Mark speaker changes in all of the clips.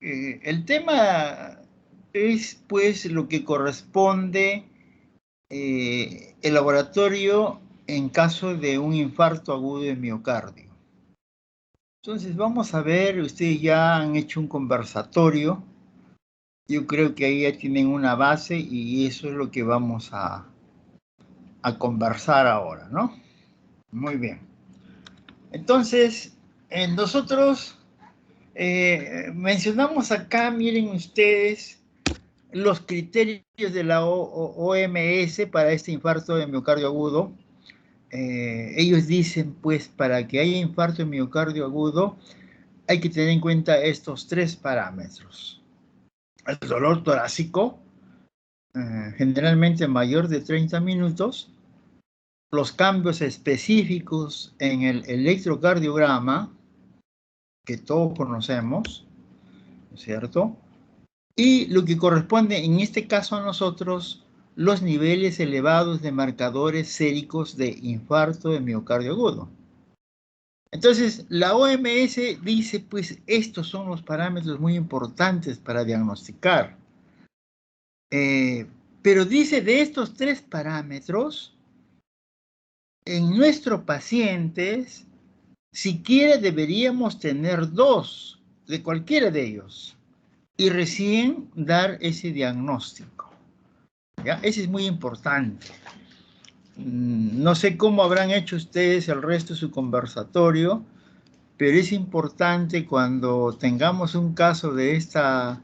Speaker 1: El tema es, pues, lo que corresponde el laboratorio en caso de un infarto agudo de miocardio. Entonces, vamos a ver, ustedes ya han hecho un conversatorio. Yo creo que ahí ya tienen una base y eso es lo que vamos a conversar ahora, ¿no? Muy bien. Entonces, nosotros mencionamos acá, miren ustedes, los criterios de la OMS para este infarto de miocardio agudo. Ellos dicen, pues, para que haya infarto de miocardio agudo, hay que tener en cuenta estos tres parámetros. El dolor torácico, generalmente mayor de 30 minutos, los cambios específicos en el electrocardiograma, que todos conocemos, ¿cierto? Y lo que corresponde en este caso a nosotros, los niveles elevados de marcadores séricos de infarto de miocardio agudo. Entonces, la OMS dice, pues, estos son los parámetros muy importantes para diagnosticar. Pero dice, de estos tres parámetros, en nuestros pacientes, siquiera deberíamos tener dos de cualquiera de ellos y recién dar ese diagnóstico. ¿Ya? Ese es muy importante. No sé cómo habrán hecho ustedes el resto de su conversatorio, pero es importante cuando tengamos un caso de esta,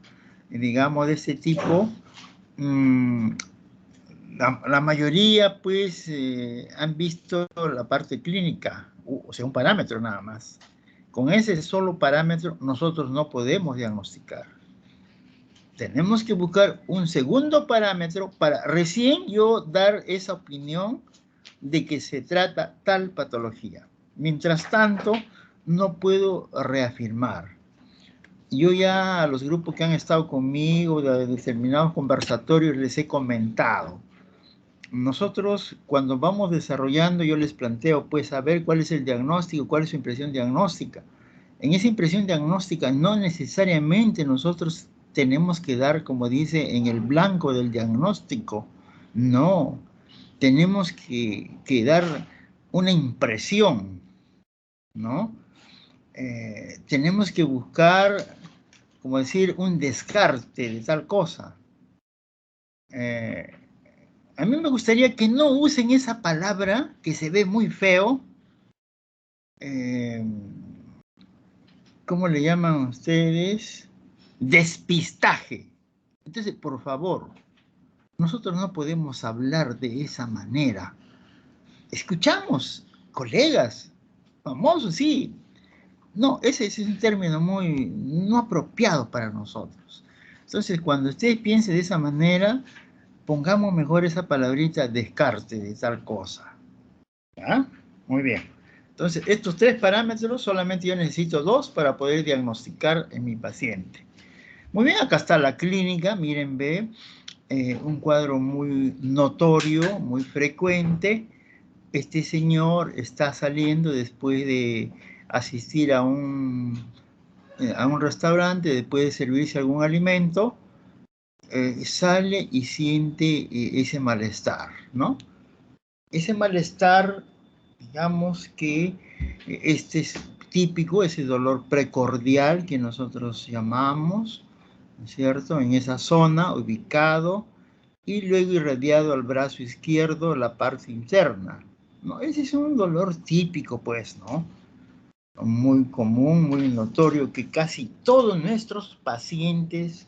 Speaker 1: digamos, de este tipo, la mayoría, pues, han visto la parte clínica, o sea, un parámetro nada más. Con ese solo parámetro nosotros no podemos diagnosticar. Tenemos que buscar un segundo parámetro para recién yo dar esa opinión de que se trata tal patología. Mientras tanto, no puedo reafirmar. Yo ya a los grupos que han estado conmigo de determinados conversatorios les he comentado. Nosotros cuando vamos desarrollando, yo les planteo, pues, a ver cuál es el diagnóstico, cuál es su impresión diagnóstica. En esa impresión diagnóstica no necesariamente nosotros tenemos que dar, como dice, en el blanco del diagnóstico. No, tenemos que dar una impresión, ¿no? Tenemos que buscar, como decir, un descarte de tal cosa. A mí me gustaría que no usen esa palabra que se ve muy feo. ¿Cómo le llaman ustedes? Despistaje. Entonces, por favor, nosotros no podemos hablar de esa manera. Escuchamos, colegas, famosos, sí. No, ese es un término muy no apropiado para nosotros. Entonces, cuando ustedes piensen de esa manera, pongamos mejor esa palabrita descarte de tal cosa. ¿Ya? Muy bien. Entonces, estos tres parámetros solamente yo necesito dos para poder diagnosticar en mi paciente. Muy bien, acá está la clínica, miren, ve, un cuadro muy notorio, muy frecuente. Este señor está saliendo después de asistir a un restaurante, después de servirse algún alimento, sale y siente ese malestar, ¿no? Ese malestar, digamos que este es típico, ese dolor precordial que nosotros llamamos, ¿cierto? En esa zona, ubicado, y luego irradiado al brazo izquierdo, la parte interna, ¿no? Ese es un dolor típico, pues, ¿no? Muy común, muy notorio, que casi todos nuestros pacientes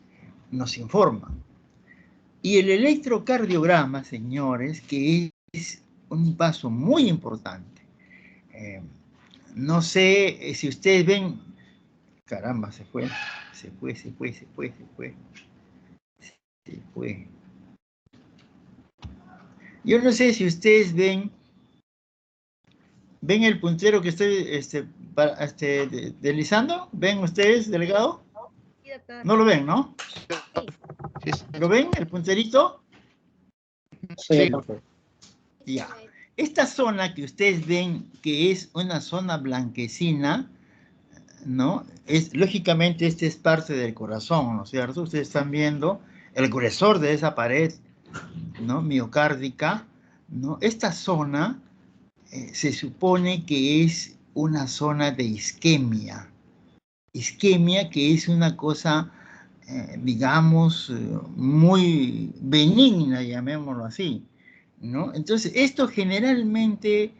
Speaker 1: nos informan. Y el electrocardiograma, señores, que es un paso muy importante. No sé si ustedes ven, caramba, se fue. Yo no sé si ustedes ven el puntero que estoy deslizando. ¿Ven ustedes, delegado?
Speaker 2: Sí, doctor.
Speaker 1: No lo ven, ¿no?
Speaker 2: Sí.
Speaker 1: ¿Lo ven, el punterito?
Speaker 3: Sí.
Speaker 1: Ya. Esta zona que ustedes ven, que es una zona blanquecina, ¿no? Lógicamente, este es parte del corazón, ¿no es cierto? Ustedes están viendo el gruesor de esa pared, ¿no? Miocárdica, ¿no? Esta zona se supone que es una zona de isquemia. Isquemia, que es una cosa, digamos, muy benigna, llamémoslo así, ¿no? Entonces, esto generalmente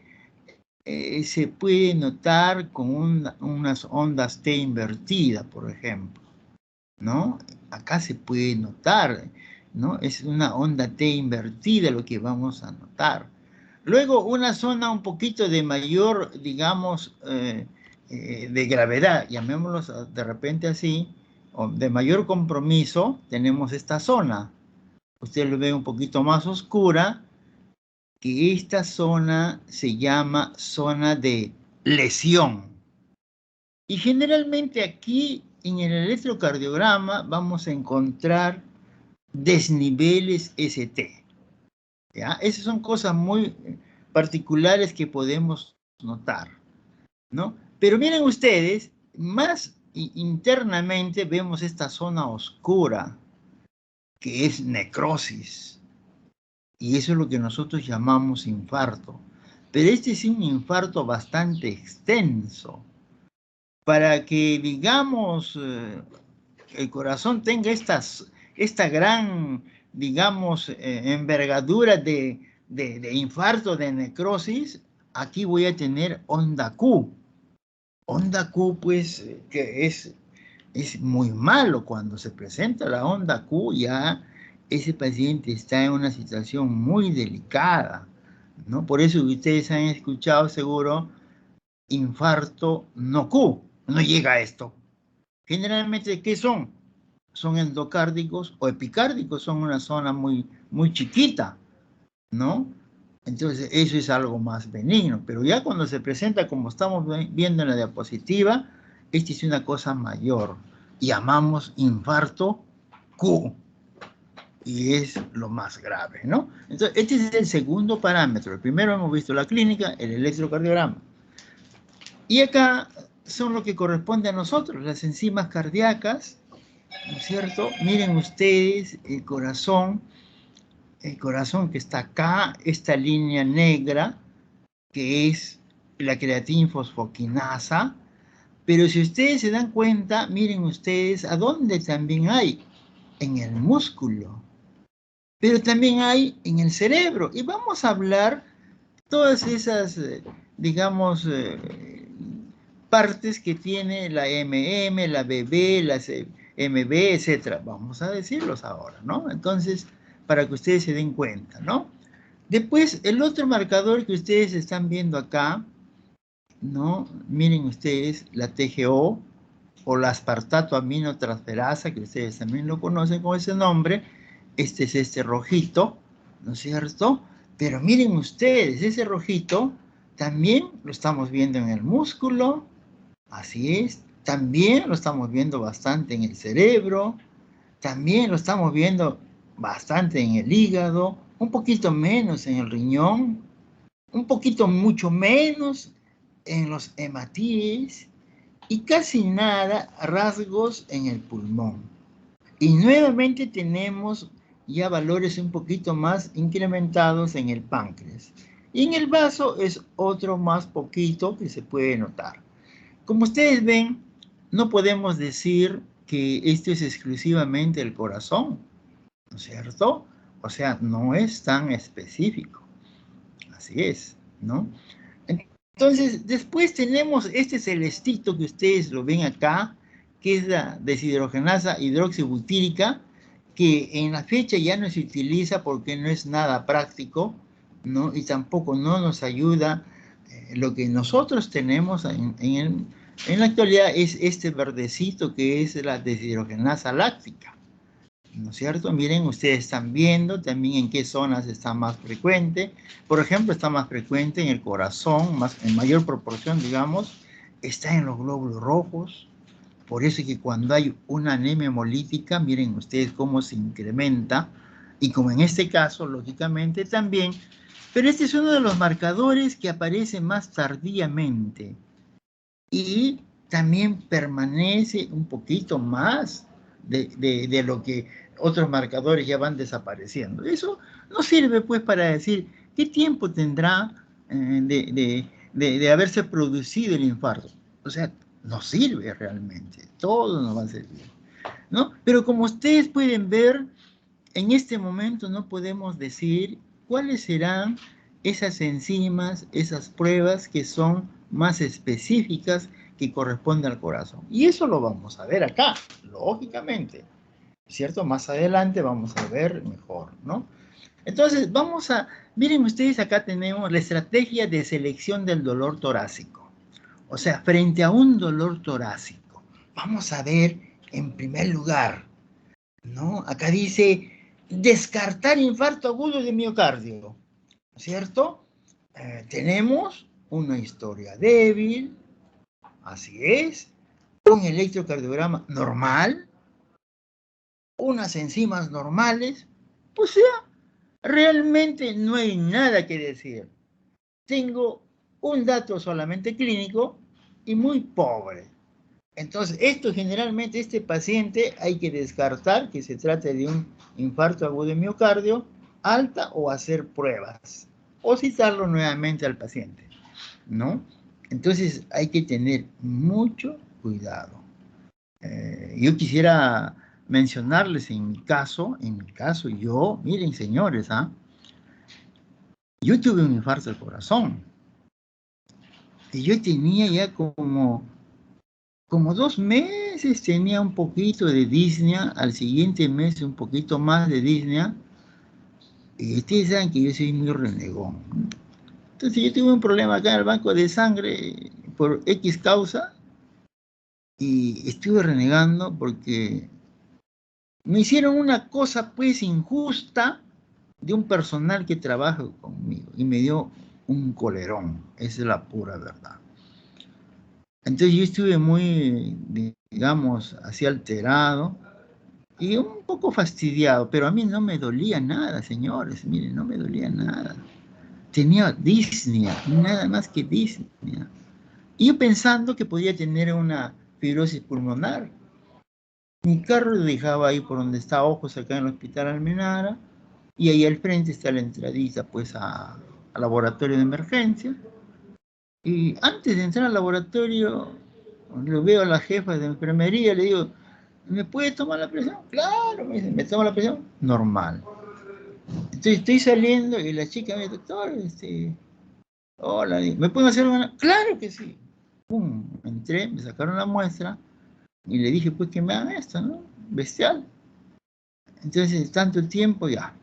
Speaker 1: se puede notar con unas ondas T invertidas, por ejemplo, ¿no? Acá se puede notar, ¿no? Es una onda T invertida lo que vamos a notar. Luego, una zona un poquito de mayor, digamos, de gravedad, llamémoslo de repente así, o de mayor compromiso, tenemos esta zona. Ustedes lo ven un poquito más oscura, que esta zona se llama zona de lesión. Y generalmente aquí en el electrocardiograma vamos a encontrar desniveles ST. ¿Ya? Esas son cosas muy particulares que podemos notar, ¿no? Pero miren ustedes, más internamente vemos esta zona oscura, que es necrosis. Y eso es lo que nosotros llamamos infarto. Pero este es un infarto bastante extenso. Para que, digamos, el corazón tenga esta gran, digamos, envergadura de infarto, de necrosis, aquí voy a tener onda Q. Onda Q, pues, que es muy malo. Cuando se presenta la onda Q, ya ese paciente está en una situación muy delicada, ¿no? Por eso ustedes han escuchado seguro infarto no Q, no llega a esto. Generalmente, ¿qué son? Son endocárdicos o epicárdicos, son una zona muy, muy chiquita, ¿no? Entonces, eso es algo más benigno. Pero ya cuando se presenta, como estamos viendo en la diapositiva, esta es una cosa mayor. Llamamos infarto Q. Y es lo más grave, ¿no? Entonces, este es el segundo parámetro. El primero hemos visto la clínica, el electrocardiograma. Y acá son lo que corresponde a nosotros, las enzimas cardíacas, ¿no es cierto? Miren ustedes el corazón que está acá, esta línea negra, que es la creatinfosfoquinasa. Pero si ustedes se dan cuenta, miren ustedes a dónde también hay, en el músculo, pero también hay en el cerebro. Y vamos a hablar todas esas, digamos, partes que tiene la MM, la BB, la MB, etcétera. Vamos a decirlos ahora, ¿no? Entonces, para que ustedes se den cuenta, ¿no? Después, el otro marcador que ustedes están viendo acá, ¿no? Miren ustedes la TGO o la aspartato aminotransferasa, que ustedes también lo conocen con ese nombre. Este es este rojito, ¿no es cierto? Pero miren ustedes, ese rojito también lo estamos viendo en el músculo, así es. También lo estamos viendo bastante en el cerebro, también lo estamos viendo bastante en el hígado, un poquito menos en el riñón, un poquito mucho menos en los hematíes y casi nada rasgos en el pulmón. Y nuevamente tenemos ya valores un poquito más incrementados en el páncreas. Y en el vaso es otro más poquito que se puede notar. Como ustedes ven, no podemos decir que esto es exclusivamente el corazón, ¿no es cierto? O sea, no es tan específico. Así es, ¿no? Entonces, después tenemos este celestito que ustedes lo ven acá, que es la deshidrogenasa hidroxibutírica, que en la fecha ya no se utiliza porque no es nada práctico, ¿no? Y tampoco no nos ayuda. Lo que nosotros tenemos en la actualidad es este verdecito que es la deshidrogenasa láctica, ¿no es cierto? Miren, ustedes están viendo también en qué zonas está más frecuente. Por ejemplo, está más frecuente en el corazón, en mayor proporción, digamos, está en los glóbulos rojos. Por eso es que cuando hay una anemia hemolítica, miren ustedes cómo se incrementa, y como en este caso, lógicamente también, pero este es uno de los marcadores que aparece más tardíamente. Y también permanece un poquito más de lo que otros marcadores ya van desapareciendo. Eso no sirve pues para decir qué tiempo tendrá de haberse producido el infarto. O sea, no sirve realmente, todo nos va a servir, ¿no? Pero como ustedes pueden ver, en este momento no podemos decir cuáles serán esas enzimas, esas pruebas que son más específicas que corresponden al corazón. Y eso lo vamos a ver acá, lógicamente, ¿cierto? Más adelante vamos a ver mejor, ¿no? Entonces, miren ustedes, acá tenemos la estrategia de selección del dolor torácico. O sea, frente a un dolor torácico, vamos a ver, en primer lugar, ¿no? Acá dice, descartar infarto agudo de miocardio, ¿cierto? Tenemos una historia débil, así es, un electrocardiograma normal, unas enzimas normales, o sea, realmente no hay nada que decir. Tengo un dato solamente clínico y muy pobre. Entonces, generalmente, este paciente hay que descartar que se trate de un infarto agudo de miocardio, alta, o hacer pruebas, o citarlo nuevamente al paciente, ¿no? Entonces, hay que tener mucho cuidado. Yo quisiera mencionarles en mi caso, yo, miren señores, yo tuve un infarto del corazón, y yo tenía ya como 2 meses, tenía un poquito de disnea, al siguiente mes un poquito más de disnea, y ustedes saben que yo soy muy renegón. Entonces yo tuve un problema acá en el banco de sangre por X causa, y estuve renegando porque me hicieron una cosa pues injusta de un personal que trabaja conmigo, y me dio un colerón, esa es la pura verdad. Entonces yo estuve muy, digamos, así alterado y un poco fastidiado, pero a mí no me dolía nada, señores, miren, no me dolía nada. Tenía disnea, nada más que disnea. Y yo pensando que podía tener una fibrosis pulmonar. Mi carro lo dejaba ahí por donde está Ojos, acá en el Hospital Almenara, y ahí al frente está la entradita pues al laboratorio de emergencia. Y antes de entrar al laboratorio, lo veo a la jefa de enfermería, le digo, ¿me puede tomar la presión? Claro, me dice, ¿me toma la presión? Normal. Entonces estoy saliendo y la chica me dice, doctor, hola, ¿me pueden hacer una? Claro que sí. Pum, entré, me sacaron la muestra y le dije, pues que me hagan esto, ¿no? Bestial. Entonces, tanto tiempo ya.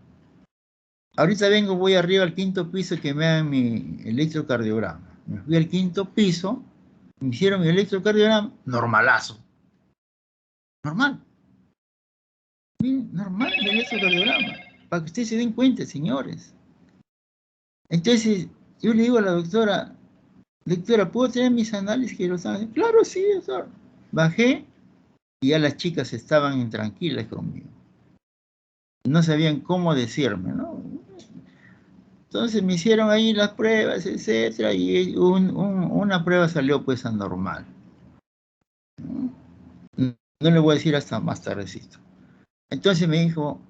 Speaker 1: Ahorita vengo, voy arriba al 5.º piso que me hagan mi electrocardiograma. Me fui al 5.º piso, me hicieron mi electrocardiograma, normalazo. Normal. Miren, normal el electrocardiograma. Para que ustedes se den cuenta, señores. Entonces, yo le digo a la doctora, ¿puedo tener mis análisis que lo están haciendo? Claro, sí, doctor. Bajé y ya las chicas estaban intranquilas conmigo. No sabían cómo decirme, ¿no? Entonces me hicieron ahí las pruebas, etcétera, y una prueba salió pues anormal. No le voy a decir hasta más tardecito. Entonces me dijo,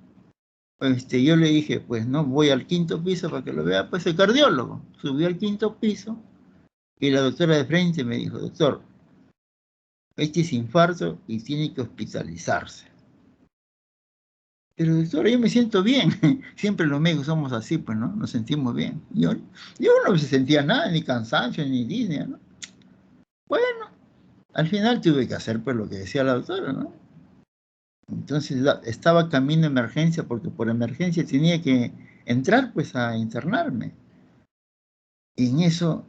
Speaker 1: yo le dije, pues no, voy al 5.º piso para que lo vea pues el cardiólogo. Subí al 5.º piso y la doctora de frente me dijo, doctor, este es infarto y tiene que hospitalizarse. Pero doctora, yo me siento bien. Siempre los médicos somos así, pues, ¿no? Nos sentimos bien. Yo no se sentía nada, ni cansancio, ni disnea, ¿no? Bueno, al final tuve que hacer pues lo que decía la doctora, ¿no? Entonces estaba camino a emergencia porque por emergencia tenía que entrar pues a internarme. Y en eso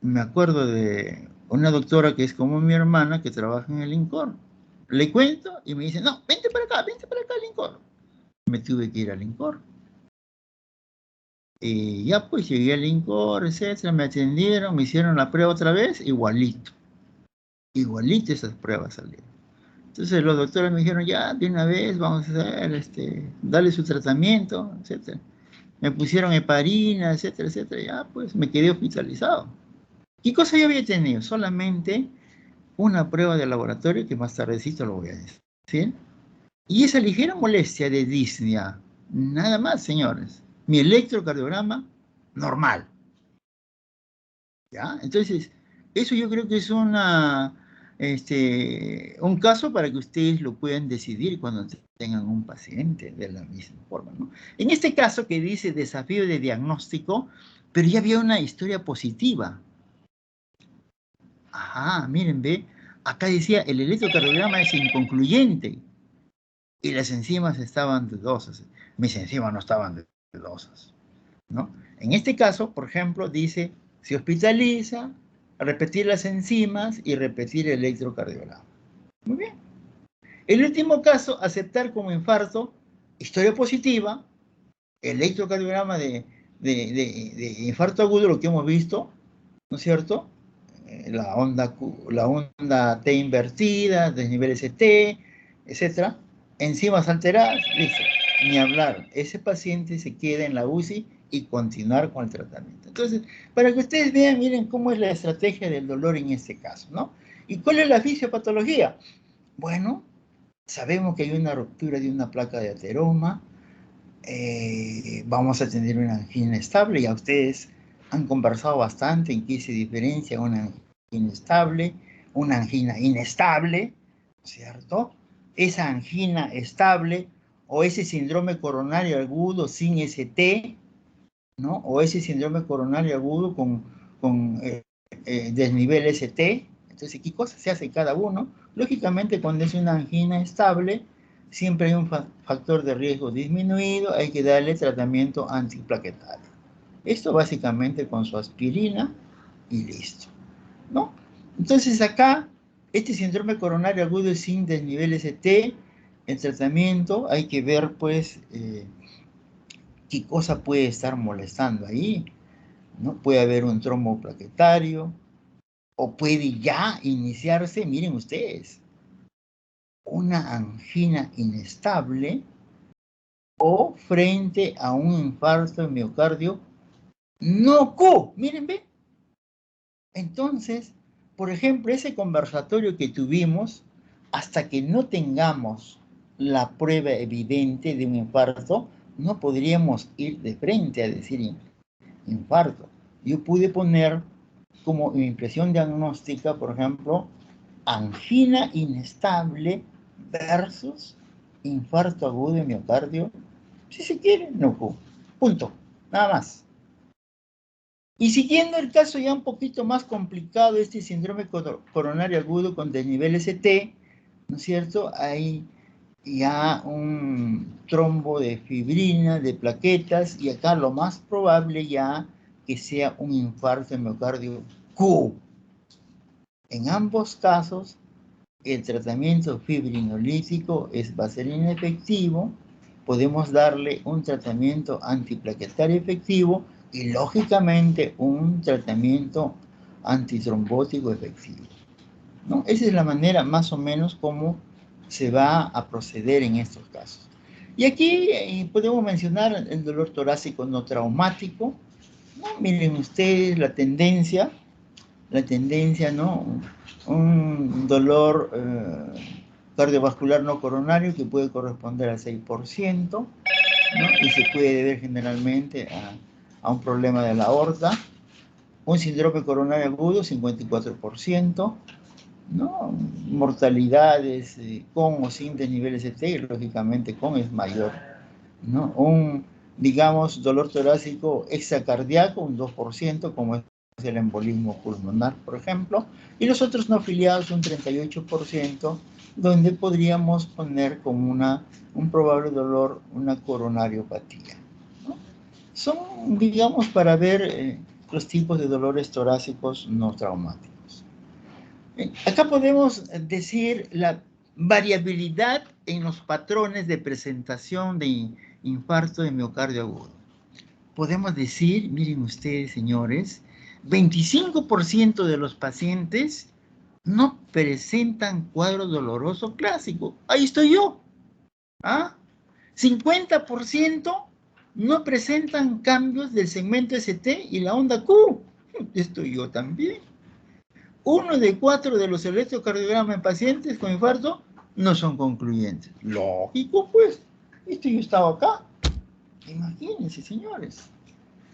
Speaker 1: me acuerdo de una doctora que es como mi hermana que trabaja en el INCOR. Le cuento y me dice, no, vente para acá al INCOR. Me tuve que ir al INCOR. Y ya pues llegué al INCOR, etcétera, me atendieron, me hicieron la prueba otra vez, igualito esas pruebas salieron. Entonces los doctores me dijeron, ya, de una vez vamos a hacer, darle su tratamiento, etcétera. Me pusieron heparina, etcétera, ya pues me quedé hospitalizado. ¿Qué cosa yo había tenido? Solamente una prueba de laboratorio que más tardecito lo voy a decir. Y esa ligera molestia de disnea, nada más, señores. Mi electrocardiograma, normal. ¿Ya? Entonces, eso yo creo que es un caso para que ustedes lo puedan decidir cuando tengan un paciente de la misma forma, ¿no? En este caso que dice desafío de diagnóstico, pero ya había una historia positiva. Ajá, miren, ve, acá decía el electrocardiograma es inconcluyente y las enzimas estaban dudosas. Mis enzimas no estaban dudosas, ¿no? En este caso, por ejemplo, dice, se hospitaliza, repetir las enzimas y repetir el electrocardiograma. Muy bien. El último caso, aceptar como infarto, historia positiva, electrocardiograma de infarto agudo, lo que hemos visto, ¿no es cierto? La onda T invertida, desnivel ST, etcétera. Enzimas alteradas, listo. Ni hablar. Ese paciente se queda en la UCI y continuar con el tratamiento. Entonces, para que ustedes vean, miren cómo es la estrategia del dolor en este caso, ¿no? ¿Y cuál es la fisiopatología? Bueno, sabemos que hay una ruptura de una placa de ateroma, vamos a tener una angina estable, ya ustedes han conversado bastante en qué se diferencia una angina estable, una angina inestable, ¿cierto? Esa angina estable o ese síndrome coronario agudo sin ST, ¿no? O ese síndrome coronario agudo con desnivel ST. Entonces, ¿qué cosa se hace cada uno? Lógicamente, cuando es una angina estable, siempre hay un factor de riesgo disminuido, hay que darle tratamiento antiplaquetario. Esto básicamente con su aspirina y listo, ¿no? Entonces acá, este síndrome coronario agudo sin desnivel ST, el tratamiento, hay que ver pues qué cosa puede estar molestando ahí, ¿no? Puede haber un trombo plaquetario, o puede ya iniciarse, miren ustedes, una angina inestable o frente a un infarto de miocardio no Q. Miren, ve. Entonces, por ejemplo, ese conversatorio que tuvimos, hasta que no tengamos la prueba evidente de un infarto, no podríamos ir de frente a decir infarto. Yo pude poner como impresión diagnóstica, por ejemplo, angina inestable versus infarto agudo de miocardio, si se quiere, no, punto, nada más. Y siguiendo el caso ya un poquito más complicado, este síndrome coronario agudo con desnivel ST, ¿no es cierto? Hay ya un trombo de fibrina, de plaquetas, y acá lo más probable ya que sea un infarto de miocardio Q. En ambos casos, el tratamiento fibrinolítico va a ser inefectivo, podemos darle un tratamiento antiplaquetario efectivo y, lógicamente, un tratamiento antitrombótico efectivo, ¿no? Esa es la manera más o menos como se va a proceder en estos casos. Y aquí podemos mencionar el dolor torácico no traumático, ¿no? Miren ustedes la tendencia, ¿no? Un dolor cardiovascular no coronario que puede corresponder al 6%, ¿no? Y se puede deber generalmente a un problema de la aorta. Un síndrome coronario agudo, 54%, ¿no? Mortalidades con o sin desniveles ST, lógicamente con es mayor, ¿no? Digamos, dolor torácico extracardíaco, un 2%, como es el embolismo pulmonar, por ejemplo, y los otros no afiliados, un 38%, donde podríamos poner como un probable dolor, una coronariopatía, ¿no? Son, digamos, para ver los tipos de dolores torácicos no traumáticos. Acá podemos decir la variabilidad en los patrones de presentación de infarto de miocardio agudo. Podemos decir, miren ustedes, señores, 25% de los pacientes no presentan cuadro doloroso clásico. Ahí estoy yo. ¿Ah? 50% no presentan cambios del segmento ST y la onda Q. Estoy yo también. 1 de 4 de los electrocardiogramas en pacientes con infarto no son concluyentes. Lógico, pues. Esto yo estaba acá. Imagínense, señores.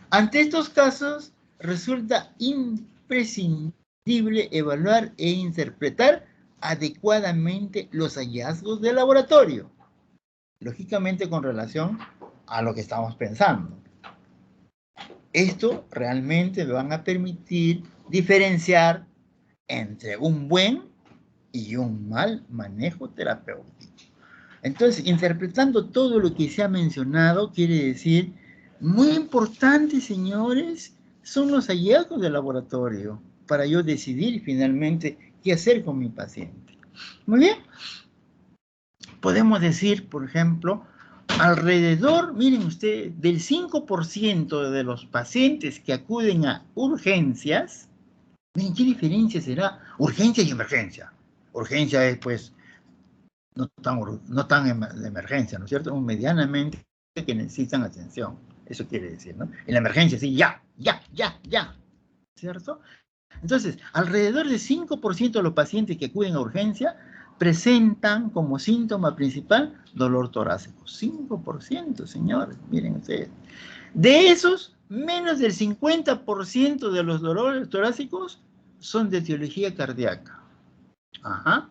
Speaker 1: Ante estos casos, resulta imprescindible evaluar e interpretar adecuadamente los hallazgos de laboratorio. Lógicamente, con relación a lo que estamos pensando. Esto realmente me van a permitir diferenciar entre un buen y un mal manejo terapéutico. Entonces, interpretando todo lo que se ha mencionado, quiere decir, muy importante, señores, son los hallazgos del laboratorio para yo decidir finalmente qué hacer con mi paciente. Muy bien. Podemos decir, por ejemplo, alrededor, miren ustedes, del 5% de los pacientes que acuden a urgencias, miren, ¿qué diferencia será? Urgencia y emergencia. Urgencia es, pues, no tan de emergencia, ¿no es cierto? Medianamente que necesitan atención. Eso quiere decir, ¿no? En la emergencia, sí, ya, ¿cierto? Entonces, alrededor del 5% de los pacientes que acuden a urgencia presentan como síntoma principal dolor torácico. 5%, señores, miren ustedes. De esos, menos del 50% de los dolores torácicos son de etiología cardíaca. Ajá.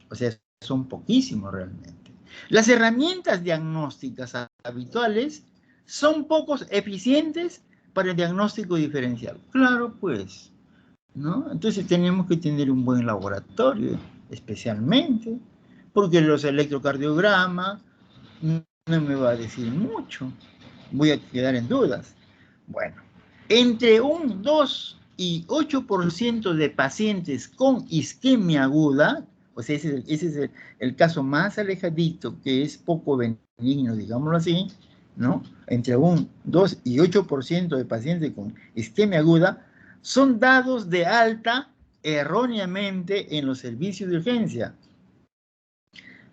Speaker 1: O sea, son poquísimos realmente. Las herramientas diagnósticas habituales son pocos eficientes para el diagnóstico diferencial. Claro, pues, ¿no? Entonces tenemos que tener un buen laboratorio, especialmente, porque los electrocardiogramas no me va a decir mucho. Voy a quedar en dudas. Bueno, entre un 2 y 8% de pacientes con isquemia aguda, o sea, ese es el caso más alejadito, que es poco benigno, digámoslo así, ¿no? Entre un 2 y 8% de pacientes con isquemia aguda son dados de alta erróneamente en los servicios de urgencia,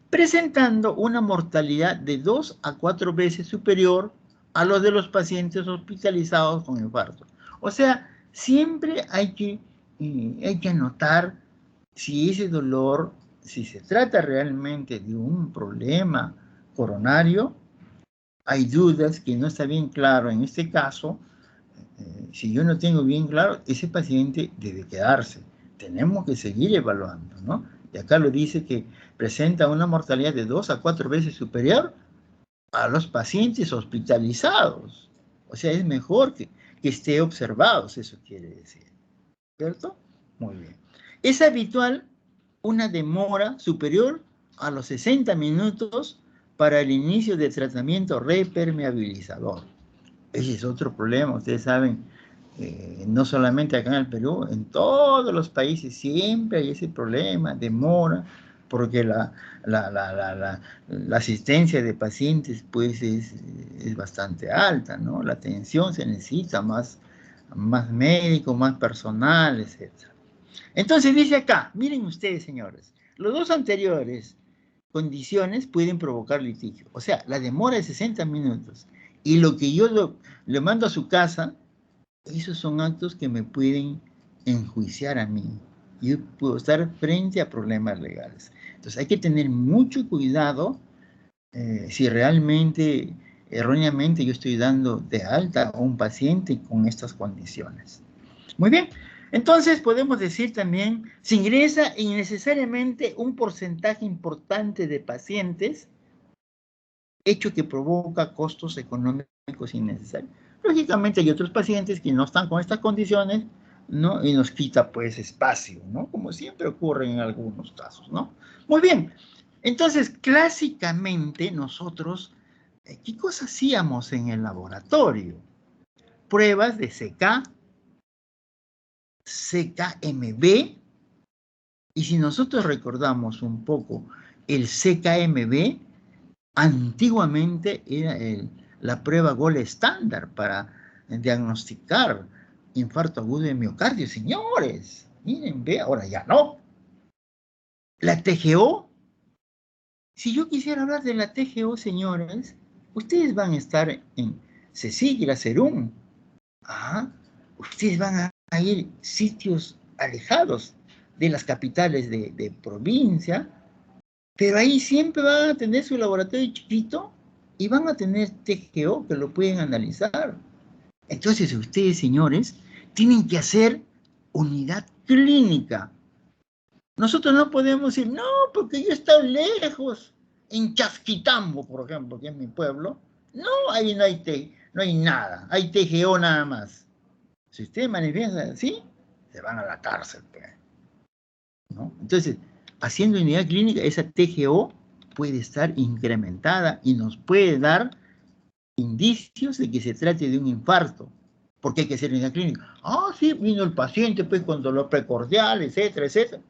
Speaker 1: presentando una mortalidad de 2 a 4 veces superior a los de los pacientes hospitalizados con infarto. O sea, siempre hay que anotar si ese dolor, si se trata realmente de un problema coronario, hay dudas que no está bien claro. En este caso, si yo no tengo bien claro, ese paciente debe quedarse. Tenemos que seguir evaluando, ¿no? Y acá lo dice que presenta una mortalidad de 2 a 4 veces superior a los pacientes hospitalizados. O sea, es mejor que esté observados, eso quiere decir. ¿Cierto? Muy bien. Es habitual una demora superior a los 60 minutos para el inicio del tratamiento repermeabilizador. Ese es otro problema, ustedes saben, no solamente acá en el Perú, en todos los países siempre hay ese problema, demora, porque la asistencia de pacientes pues es bastante alta, ¿no? La atención se necesita más médico, más personal, etc. Entonces dice acá, miren ustedes, señores, los dos anteriores condiciones pueden provocar litigio. O sea, la demora de 60 minutos y lo que yo le mando a su casa, esos son actos que me pueden enjuiciar a mí. Yo puedo estar frente a problemas legales. Entonces hay que tener mucho cuidado si realmente, erróneamente, yo estoy dando de alta a un paciente con estas condiciones. Muy bien. Entonces podemos decir también, se ingresa innecesariamente un porcentaje importante de pacientes, hecho que provoca costos económicos innecesarios. Lógicamente hay otros pacientes que no están con estas condiciones, ¿no? Y nos quita pues espacio, ¿no? Como siempre ocurre en algunos casos, ¿no? Muy bien. Entonces, clásicamente nosotros, ¿qué cosas hacíamos en el laboratorio? Pruebas de CK, CKMB, y si nosotros recordamos un poco el CKMB, antiguamente era la prueba gold estándar para diagnosticar infarto agudo de miocardio, señores. Miren, ve, ahora ya no. La TGO, si yo quisiera hablar de la TGO, señores, ustedes van a estar en CSIC y la CERUM. Ustedes van a ir sitios alejados de las capitales de provincia, pero ahí siempre van a tener su laboratorio chiquito y van a tener TGO que lo pueden analizar. Entonces ustedes, señores, tienen que hacer unidad clínica. Nosotros no podemos decir, no, porque yo he estado lejos, en Chasquitambo, por ejemplo, que es mi pueblo. No, ahí no hay nada, hay TGO nada más. Si ustedes manifiestan así, se van a la cárcel, ¿no? Entonces, haciendo unidad clínica, esa TGO puede estar incrementada y nos puede dar indicios de que se trate de un infarto, porque hay que hacer unidad clínica. Ah, sí, vino el paciente pues con dolor precordial, etcétera, etcétera.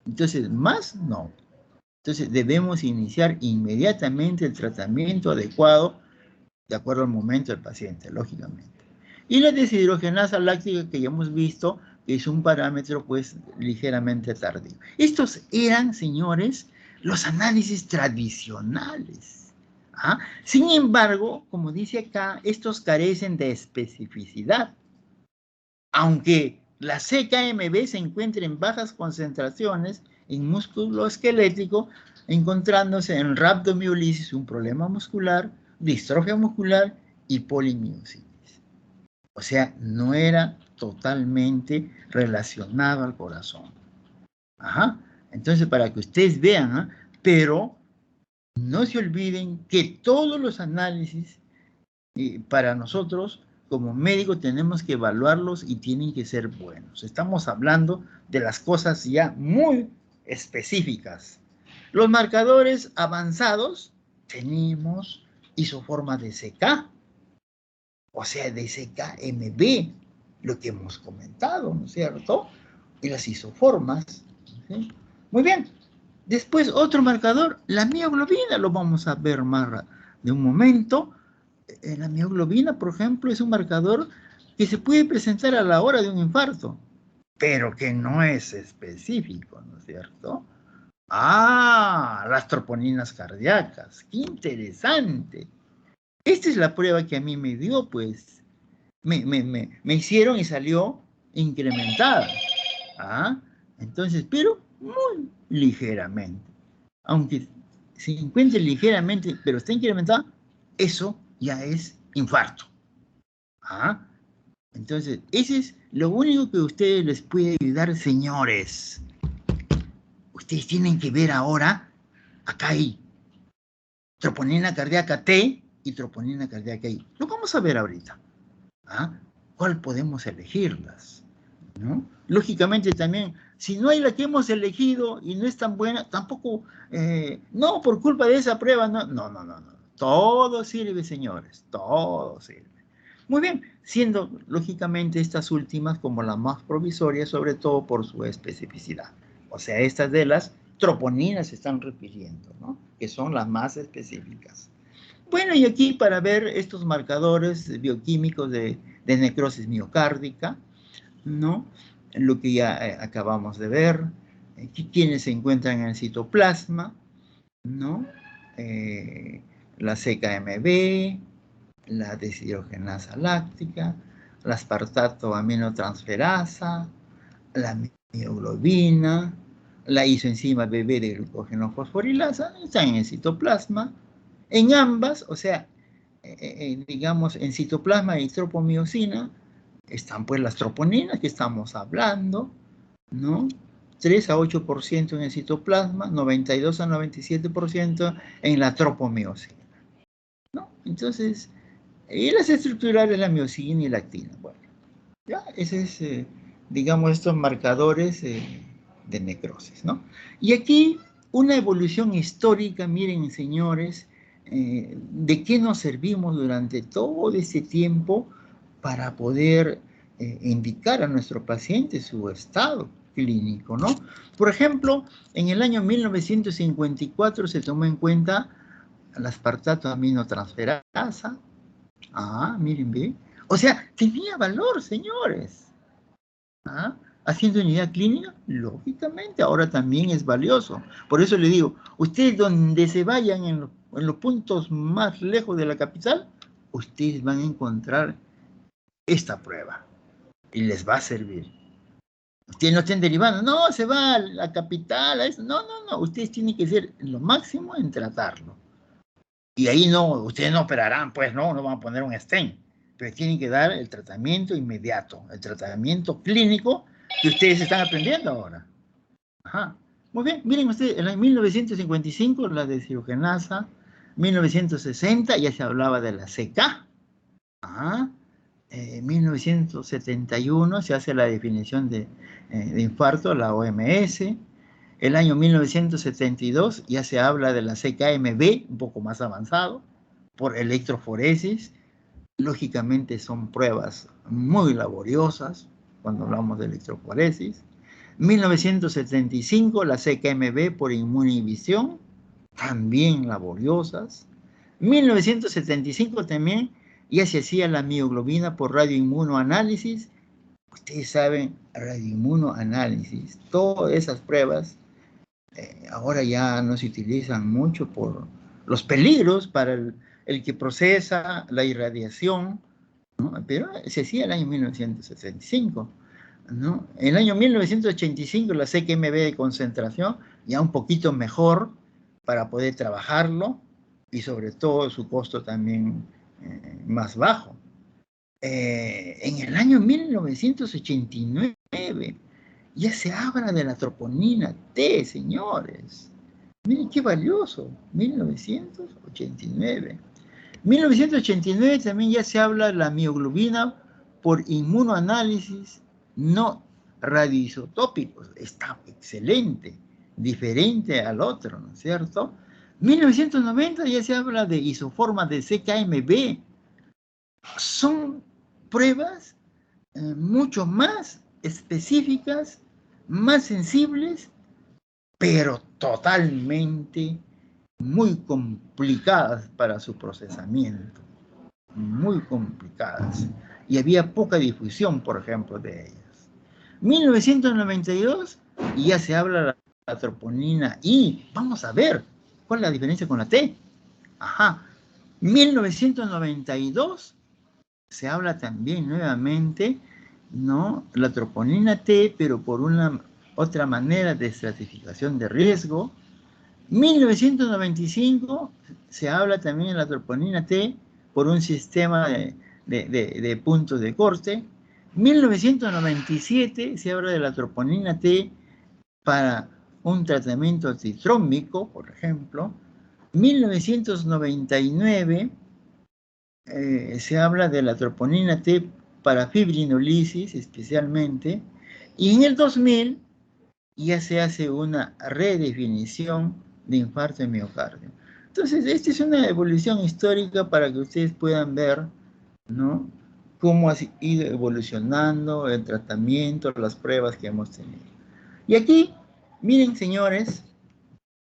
Speaker 1: Entonces, más no. Entonces, debemos iniciar inmediatamente el tratamiento adecuado de acuerdo al momento del paciente, lógicamente. Y la deshidrogenasa láctica que ya hemos visto, que es un parámetro pues ligeramente tardío. Estos eran, señores, los análisis tradicionales. ¿Ah? Sin embargo, como dice acá, estos carecen de especificidad. Aunque la CKMB se encuentra en bajas concentraciones en músculo esquelético, encontrándose en rhabdomiolisis, un problema muscular, distrofia muscular y polimiositis. O sea, no era totalmente relacionado al corazón. Ajá. Entonces, para que ustedes vean, ¿eh? Pero no se olviden que todos los análisis para nosotros como médicos tenemos que evaluarlos y tienen que ser buenos. Estamos hablando de las cosas ya muy específicas. Los marcadores avanzados tenemos isoforma de CK, o sea, de CKMB, lo que hemos comentado, ¿no es cierto? Y las isoformas. ¿Sí? Muy bien. Después otro marcador, la mioglobina, lo vamos a ver más de un momento. La mioglobina, por ejemplo, es un marcador que se puede presentar a la hora de un infarto, pero que no es específico, ¿no es cierto? Ah, las troponinas cardíacas, qué interesante. Esta es la prueba que a mí me dio, pues, me hicieron y salió incrementada. ¿Ah? Entonces, pero muy ligeramente. Aunque se encuentre ligeramente, pero está incrementada, eso ya es infarto. ¿Ah? Entonces, ese es lo único que a ustedes les puede ayudar, señores. Ustedes tienen que ver ahora, acá hay troponina cardíaca T y troponina cardíaca I. Lo vamos a ver ahorita. ¿Ah? ¿Cuál podemos elegirlas? ¿No? Lógicamente también, si no hay la que hemos elegido y no es tan buena, tampoco, no, por culpa de esa prueba, no. Todo sirve, señores, todo sirve. Muy bien, siendo lógicamente estas últimas como las más provisorias, sobre todo por su especificidad. O sea, estas de las troponinas se están refiriendo, ¿no? Que son las más específicas. Bueno, y aquí para ver estos marcadores bioquímicos de necrosis miocárdica, ¿no? Lo que ya acabamos de ver, quienes se encuentran en el citoplasma, ¿no? La CKMB, la deshidrogenasa láctica, la aspartato aminotransferasa, la mioglobina, la isoenzima BB de glucógeno fosforilasa, están en el citoplasma. En ambas, o sea, digamos, en citoplasma y tropomiosina, están pues las troponinas que estamos hablando, ¿no? 3 a 8% en el citoplasma, 92 a 97% en la tropomiosina, ¿no? Entonces, y las estructurales, la miosina y la actina. Bueno, ya, ese es, digamos, estos marcadores de necrosis, ¿no? Y aquí una evolución histórica, miren, señores, de qué nos servimos durante todo este tiempo para poder indicar a nuestro paciente su estado clínico, ¿no? Por ejemplo, en el año 1954 se tomó en cuenta el aspartato aminotransferasa. Ah, miren, ve. O sea, tenía valor, señores. ¿Ah? Haciendo unidad clínica, lógicamente, ahora también es valioso. Por eso le digo, ustedes donde se vayan en los puntos más lejos de la capital, ustedes van a encontrar esta prueba y les va a servir. Ustedes no estén derivando, no, se va a la capital, a eso. No, no, no, ustedes tienen que ser lo máximo en tratarlo. Y ahí no, ustedes no operarán, pues no van a poner un stent, pero tienen que dar el tratamiento inmediato, el tratamiento clínico que ustedes están aprendiendo ahora. Ajá. Muy bien, miren ustedes, en 1955 la deshidrogenasa, 1960 ya se hablaba de la CK. Ajá. En 1971 se hace la definición de infarto, la OMS. El año 1972 ya se habla de la CKMB, un poco más avanzado, por electroforesis. Lógicamente son pruebas muy laboriosas cuando hablamos de electroforesis. 1975 la CKMB por inmunoinhibición, también laboriosas. 1975 también ya se hacía la mioglobina por radioinmunoanálisis. Ustedes saben, radioinmunoanálisis, todas esas pruebas ahora ya no se utilizan mucho por los peligros para el que procesa la irradiación, ¿no? Pero se hacía el año 1975, ¿no? En el año 1985 la CKMB de concentración ya un poquito mejor para poder trabajarlo y sobre todo su costo también más bajo. En el año 1989 ya se habla de la troponina T, señores. Miren qué valioso, 1989. 1989 también ya se habla de la mioglobina por inmunoanálisis no radioisotópicos. Está excelente, diferente al otro, ¿no es cierto? 1990 ya se habla de isoformas de CKMB. Son pruebas mucho más específicas, más sensibles, pero totalmente muy complicadas para su procesamiento, muy complicadas. Y había poca difusión, por ejemplo, de ellas. 1992, y ya se habla de la troponina I. Vamos a ver, ¿cuál es la diferencia con la T? Ajá. 1992, se habla también nuevamente, ¿no? La troponina T, pero por una otra manera de estratificación de riesgo. 1995 se habla también de la troponina T por un sistema de puntos de corte. 1997 se habla de la troponina T para un tratamiento antitrómbico, por ejemplo. 1999 se habla de la troponina T para fibrinolisis especialmente, y en el 2000 ya se hace una redefinición de infarto de miocardio. Entonces, esta es una evolución histórica para que ustedes puedan ver, ¿no?, cómo ha ido evolucionando el tratamiento, las pruebas que hemos tenido. Y aquí, miren, señores,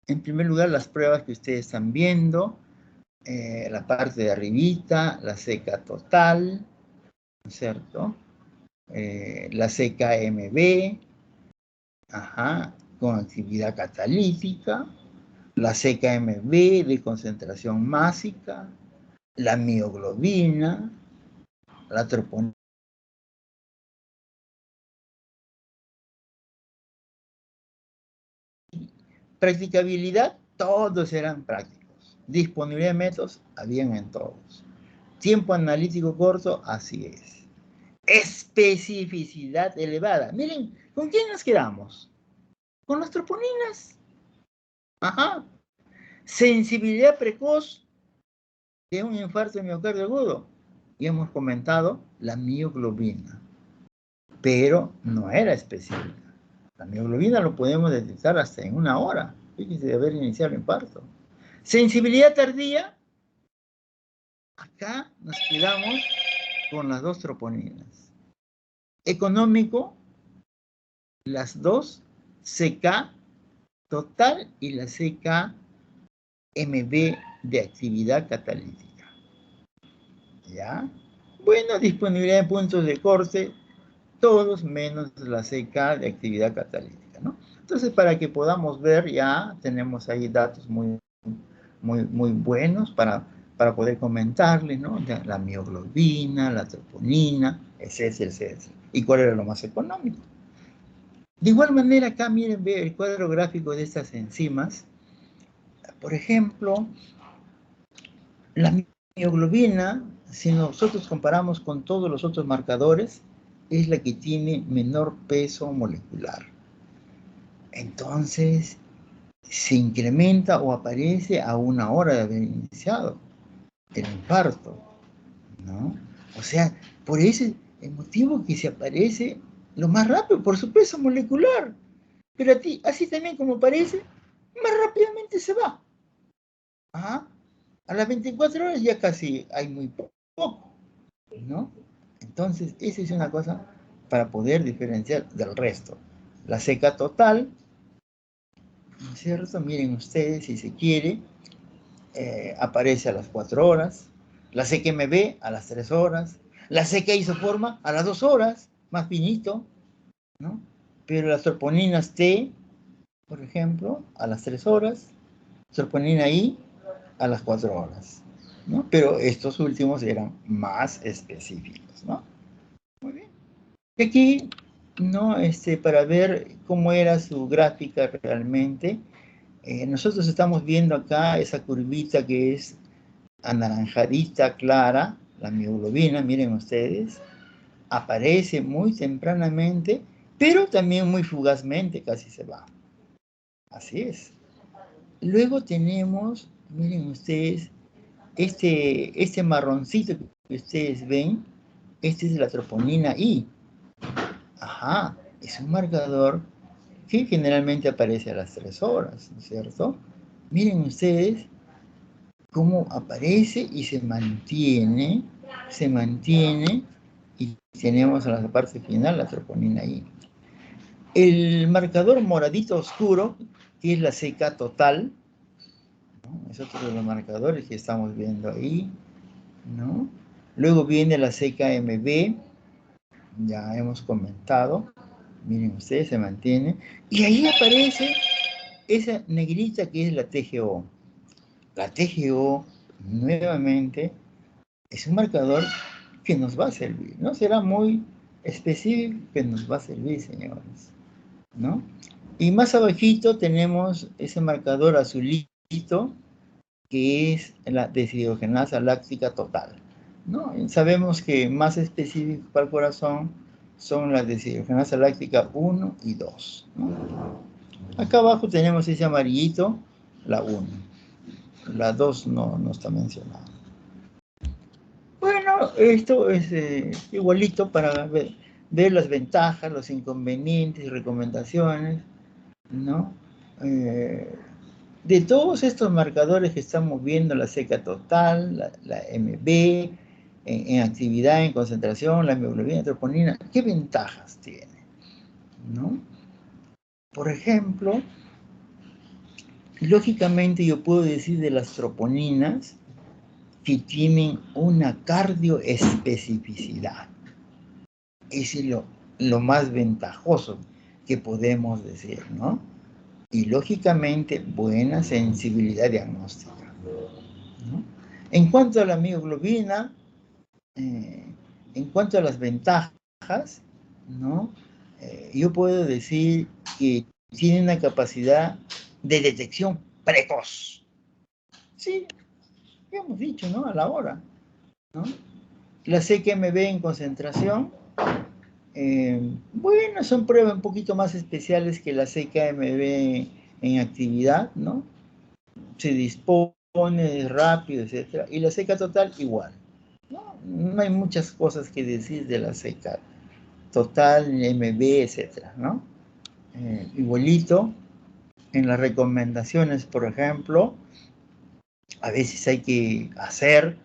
Speaker 1: en primer lugar, las pruebas que ustedes están viendo, la parte de arribita, la CK total, ¿no es cierto? La CKMB, ajá, con actividad catalítica, la CKMB de concentración másica, la mioglobina, la troponina. Practicabilidad, todos eran prácticos. Disponibilidad de métodos, habían en todos. Tiempo analítico corto, así es. Especificidad elevada. Miren, ¿con quién nos quedamos? Con las troponinas. Ajá. Sensibilidad precoz de un infarto de miocardio agudo. Y hemos comentado la mioglobina. Pero no era específica. La mioglobina lo podemos detectar hasta en 1 hora. Fíjense de haber iniciado el infarto. Sensibilidad tardía. Acá nos quedamos con las dos troponinas. Económico, las dos, CK total y la CKMB de actividad catalítica. ¿Ya? Bueno, disponibilidad de puntos de corte, todos menos la CK de actividad catalítica, ¿no? Entonces, para que podamos ver, ya tenemos ahí datos muy buenos para poder comentarles, ¿no? La mioglobina, la troponina, etcétera, etcétera. ¿Y cuál era lo más económico? De igual manera, acá miren, ve el cuadro gráfico de estas enzimas. Por ejemplo, la mioglobina, si nosotros comparamos con todos los otros marcadores, es la que tiene menor peso molecular. Entonces, se incrementa o aparece a 1 hora de haber iniciado el infarto, ¿no? O sea, por ese el motivo que se aparece lo más rápido, por su peso molecular. Pero así también como aparece, más rápidamente se va. ¿Ah? A las 24 horas ya casi hay muy poco, ¿no? Entonces, esa es una cosa para poder diferenciar del resto. La seca total, ¿no es cierto? Miren ustedes, si se quiere, aparece a las 4 horas. La CQMB a las 3 horas. La seca isoforma a las 2 horas, más finito, ¿no? Pero las troponinas T, por ejemplo, a las 3 horas. Troponina I a las 4 horas, ¿no? Pero estos últimos eran más específicos, ¿no? Muy bien. Y aquí, ¿no? Para ver cómo era su gráfica realmente, nosotros estamos viendo acá esa curvita que es anaranjadita, clara, la mioglobina, miren ustedes, aparece muy tempranamente, pero también muy fugazmente casi se va. Así es. Luego tenemos, miren ustedes, este marroncito que ustedes ven, este es la troponina I. Ajá, es un marcador que generalmente aparece a las 3 horas, ¿no es cierto? Miren ustedes cómo aparece y se mantiene, y tenemos a la parte final la troponina I. El marcador moradito oscuro, que es la seca total, ¿no? Es otro de los marcadores que estamos viendo ahí, ¿no? Luego viene la CKMB, ya hemos comentado, miren ustedes, se mantiene, y ahí aparece esa negrita que es la TGO. La TGO, nuevamente, es un marcador que nos va a servir, no será muy específico, que nos va a servir, señores, ¿no? Y más abajito tenemos ese marcador azulito, que es la deshidrogenasa láctica total, ¿no? Sabemos que más específicos para el corazón son la deshidrogenasa láctica 1 y 2, ¿no? Acá abajo tenemos ese amarillito, la 1. La 2 no está mencionada. Bueno, esto es igualito para ver las ventajas, los inconvenientes y recomendaciones, ¿no? De todos estos marcadores que estamos viendo, la seca total, la MB, en actividad, en concentración, la hemoglobina, troponina, ¿qué ventajas tiene? ¿No? Por ejemplo, lógicamente yo puedo decir de las troponinas que tienen una cardioespecificidad. Ese es lo más ventajoso que podemos decir, ¿no? Y lógicamente buena sensibilidad diagnóstica, ¿no? En cuanto a la mioglobina, en cuanto a las ventajas, ¿no? Yo puedo decir que tiene una capacidad de detección precoz. Sí, ya hemos dicho, ¿no? A la hora, ¿no? La CQMB en concentración, bueno, son pruebas un poquito más especiales que la CKMB en actividad, ¿no? Se dispone rápido, etcétera. Y la seca total igual, ¿no? No hay muchas cosas que decir de la seca total, MB, etcétera, ¿no? Igualito, en las recomendaciones, por ejemplo, a veces hay que hacer,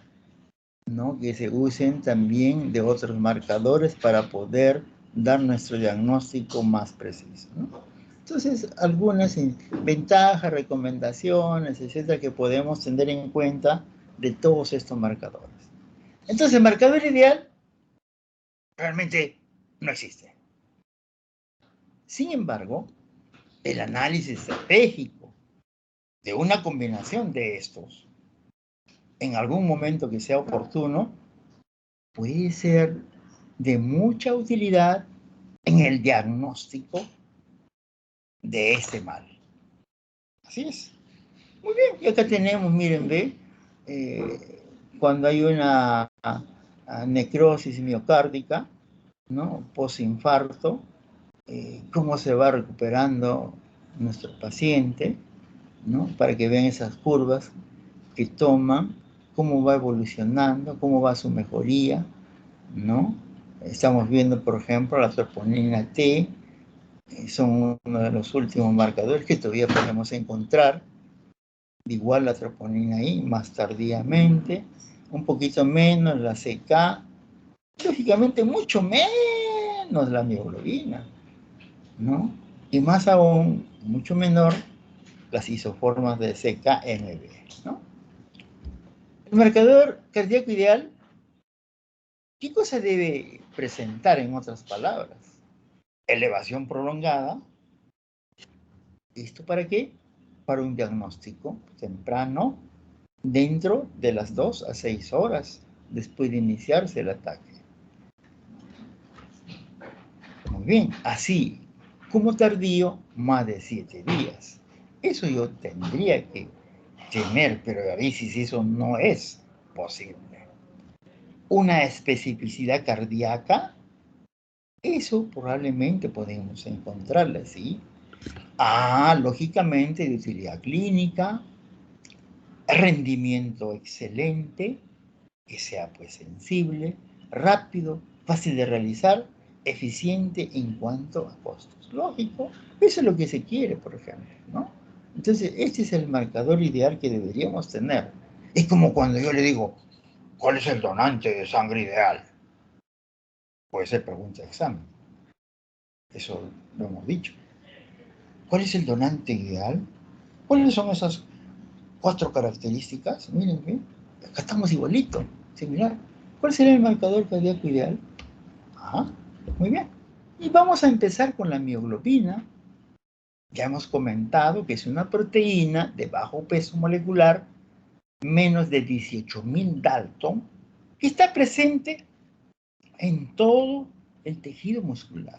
Speaker 1: ¿no? Que se usen también de otros marcadores para poder dar nuestro diagnóstico más preciso, ¿no? Entonces, algunas ventajas, recomendaciones, etcétera, que podemos tener en cuenta de todos estos marcadores. Entonces, el marcador ideal realmente no existe. Sin embargo, el análisis estratégico de una combinación de estos, en algún momento que sea oportuno, puede ser de mucha utilidad en el diagnóstico de este mal. Así es. Muy bien, y acá tenemos, miren, ve, cuando hay una necrosis miocárdica, ¿no? Posinfarto, cómo se va recuperando nuestro paciente, ¿no? Para que vean esas curvas que toman, cómo va evolucionando, cómo va su mejoría, ¿no? Estamos viendo, por ejemplo, la troponina T, son uno de los últimos marcadores que todavía podemos encontrar. Igual la troponina I, más tardíamente, un poquito menos la CK, lógicamente mucho menos la mioglobina, ¿no? Y más aún, mucho menor, las isoformas de CKMB, ¿no? El marcador cardíaco ideal, ¿qué cosa debe presentar en otras palabras? Elevación prolongada. ¿Esto para qué? Para un diagnóstico temprano dentro de las 2 a 6 horas después de iniciarse el ataque. Muy bien, así como tardío, más de 7 días. Eso yo tendría que temer, pero a veces eso no es posible. Una especificidad cardíaca, eso probablemente podemos encontrarla, ¿sí? Lógicamente de utilidad clínica, rendimiento excelente, que sea pues sensible, rápido, fácil de realizar, eficiente en cuanto a costos. Lógico, eso es lo que se quiere, por ejemplo, ¿no? Entonces, este es el marcador ideal que deberíamos tener. Es como cuando yo le digo, ¿cuál es el donante de sangre ideal? Puede ser pregunta de examen. Eso lo hemos dicho. ¿Cuál es el donante ideal? ¿Cuáles son esas 4 características? Miren, ¿sí? Acá estamos igualito, similar. ¿Cuál sería el marcador cardíaco ideal? Muy bien. Y vamos a empezar con la mioglobina. Ya hemos comentado que es una proteína de bajo peso molecular, menos de 18.000 Dalton, que está presente en todo el tejido muscular.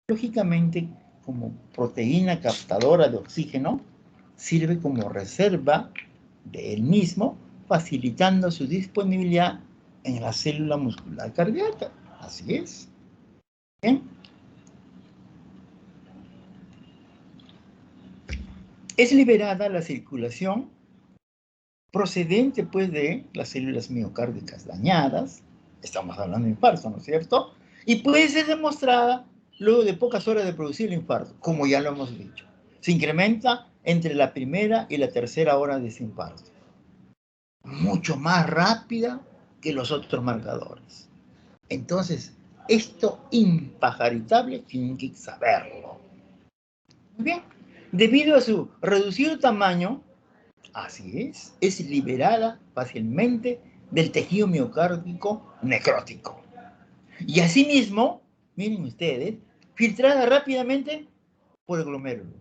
Speaker 1: Lógicamente, como proteína captadora de oxígeno, sirve como reserva de él mismo, facilitando su disponibilidad en la célula muscular cardíaca. Así es. Bien. Es liberada la circulación procedente pues de las células miocárdicas dañadas, estamos hablando de infarto, ¿no es cierto? Y puede ser demostrada luego de pocas horas de producir el infarto, como ya lo hemos dicho. Se incrementa entre la primera y la tercera hora de ese infarto. Mucho más rápida que los otros marcadores. Entonces, esto impajaritable tienen que saberlo. Muy bien. Debido a su reducido tamaño, así es liberada fácilmente del tejido miocárdico necrótico. Y asimismo, miren ustedes, filtrada rápidamente por el glomérulo,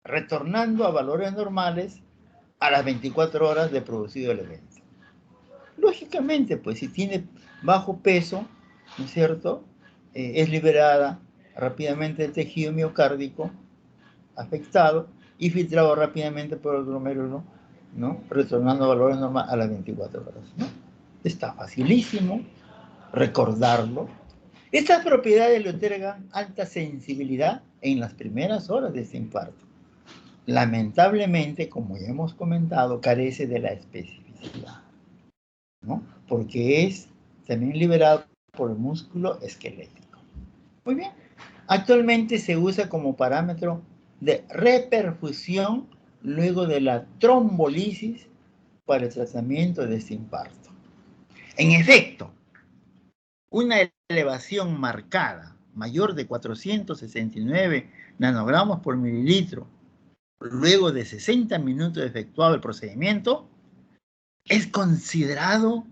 Speaker 1: retornando a valores normales a las 24 horas de producido el evento. Lógicamente, pues si tiene bajo peso, ¿no es cierto? Es liberada rápidamente del tejido miocárdico afectado y filtrado rápidamente por el glomérulo, ¿no? Retornando a valores normales a las 24 horas, ¿no? Está facilísimo recordarlo. Estas propiedades le otorgan alta sensibilidad en las primeras horas de este infarto. Lamentablemente, como ya hemos comentado, carece de la especificidad, ¿no? Porque es también liberado por el músculo esquelético. Muy bien. Actualmente se usa como parámetro de reperfusión luego de la trombolisis para el tratamiento de este infarto. En efecto, una elevación marcada mayor de 469 nanogramos por mililitro luego de 60 minutos de efectuado el procedimiento es considerado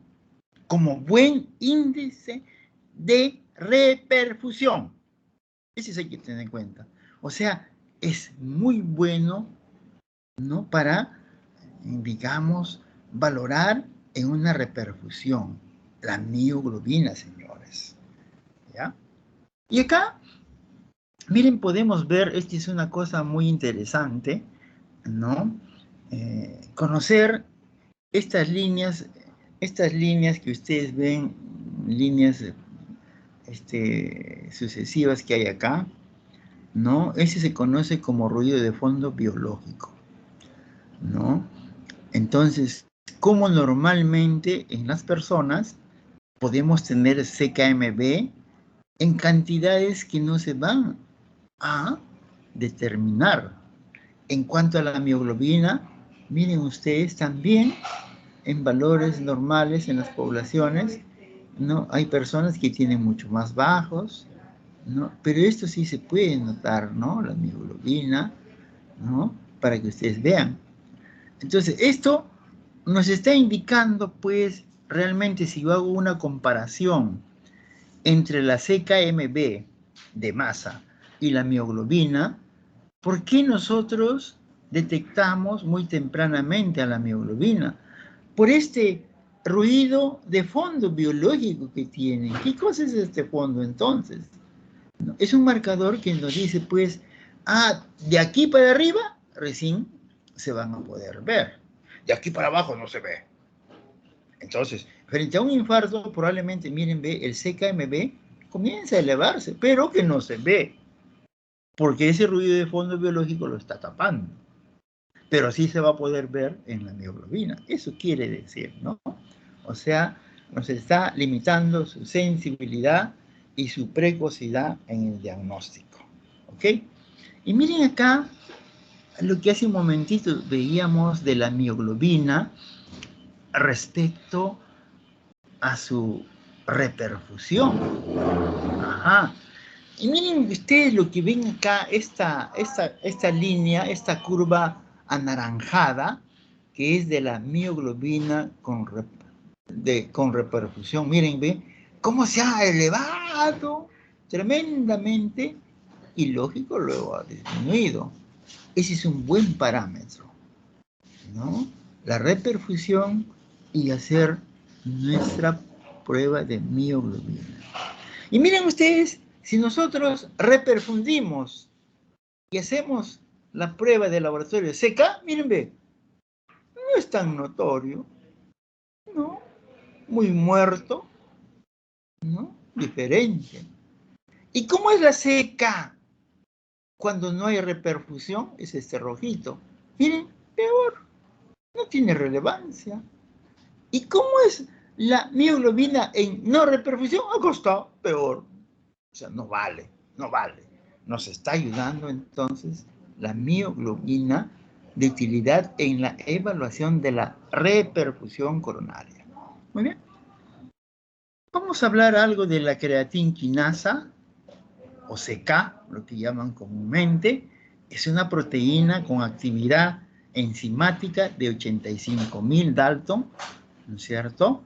Speaker 1: como buen índice de reperfusión. Eso hay que tener en cuenta. O sea, es muy bueno, ¿no? Para, digamos, valorar en una reperfusión la mioglobina, señores. ¿Ya? Y acá Miren, podemos ver, esta es una cosa muy interesante, ¿no? Conocer estas líneas que ustedes ven, líneas sucesivas que hay acá, ¿no? Ese se conoce como ruido de fondo biológico, ¿no? Entonces, como normalmente en las personas podemos tener CKMB en cantidades que no se van a determinar. En cuanto a la mioglobina, miren ustedes también en valores normales en las poblaciones, ¿no? Hay personas que tienen mucho más bajos, ¿no? Pero esto sí se puede notar, ¿no? La mioglobina, ¿no? Para que ustedes vean. Entonces, esto nos está indicando, pues, realmente si yo hago una comparación entre la CKMB de masa y la mioglobina, ¿por qué nosotros detectamos muy tempranamente a la mioglobina? Por este ruido de fondo biológico que tiene. ¿Qué cosa es este fondo entonces? ¿No? Es un marcador que nos dice, pues, de aquí para arriba recién se van a poder ver. De aquí para abajo no se ve. Entonces, frente a un infarto, probablemente, miren, ve, el CKMB comienza a elevarse, pero que no se ve, porque ese ruido de fondo biológico lo está tapando. Pero sí se va a poder ver en la mioglobina. Eso quiere decir, ¿no? O sea, nos está limitando su sensibilidad y su precocidad en el diagnóstico. ¿Ok? Y miren acá lo que hace un momentito veíamos de la mioglobina respecto a su reperfusión. Ajá. Y miren ustedes lo que ven acá, esta línea, esta curva anaranjada, que es de la mioglobina con reperfusión. Miren, ¿ve? Cómo se ha elevado tremendamente y lógico luego ha disminuido. Ese es un buen parámetro, ¿no? La reperfusión y hacer nuestra prueba de mioglobina. Y miren ustedes, si nosotros reperfundimos y hacemos la prueba de laboratorio seca, miren, ve, no es tan notorio, ¿no? Muy muerto, ¿no? Diferente. ¿Y cómo es la seca cuando no hay reperfusión? Es este rojito. Miren, peor, no tiene relevancia. ¿Y cómo es la mioglobina en no reperfusión? Acá está, peor. O sea, no vale, no vale. Nos está ayudando entonces la mioglobina de utilidad en la evaluación de la reperfusión coronaria. Muy bien. Vamos a hablar algo de la creatinquinasa, o CK, lo que llaman comúnmente. Es una proteína con actividad enzimática de 85.000 Dalton, ¿no es cierto?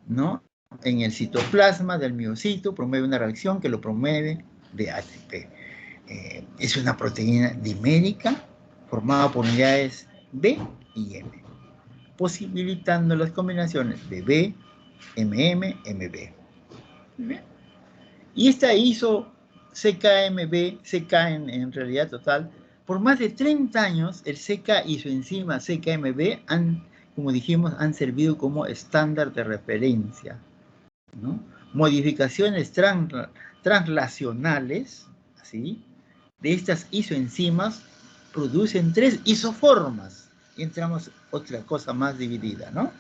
Speaker 1: ¿No? En el citoplasma del miocito promueve una reacción que lo promueve de ATP. Es una proteína dimérica formada por unidades B y M, posibilitando las combinaciones de B, MM, MB. Bien. Y esta hizo CKMB, CK en realidad total, por más de 30 años, el CK y su enzima CKMB han, como dijimos, han servido como estándar de referencia, ¿no? Modificaciones translacionales, ¿sí?, de estas isoenzimas producen 3 isoformas. Y entramos otra cosa más dividida, ¿no?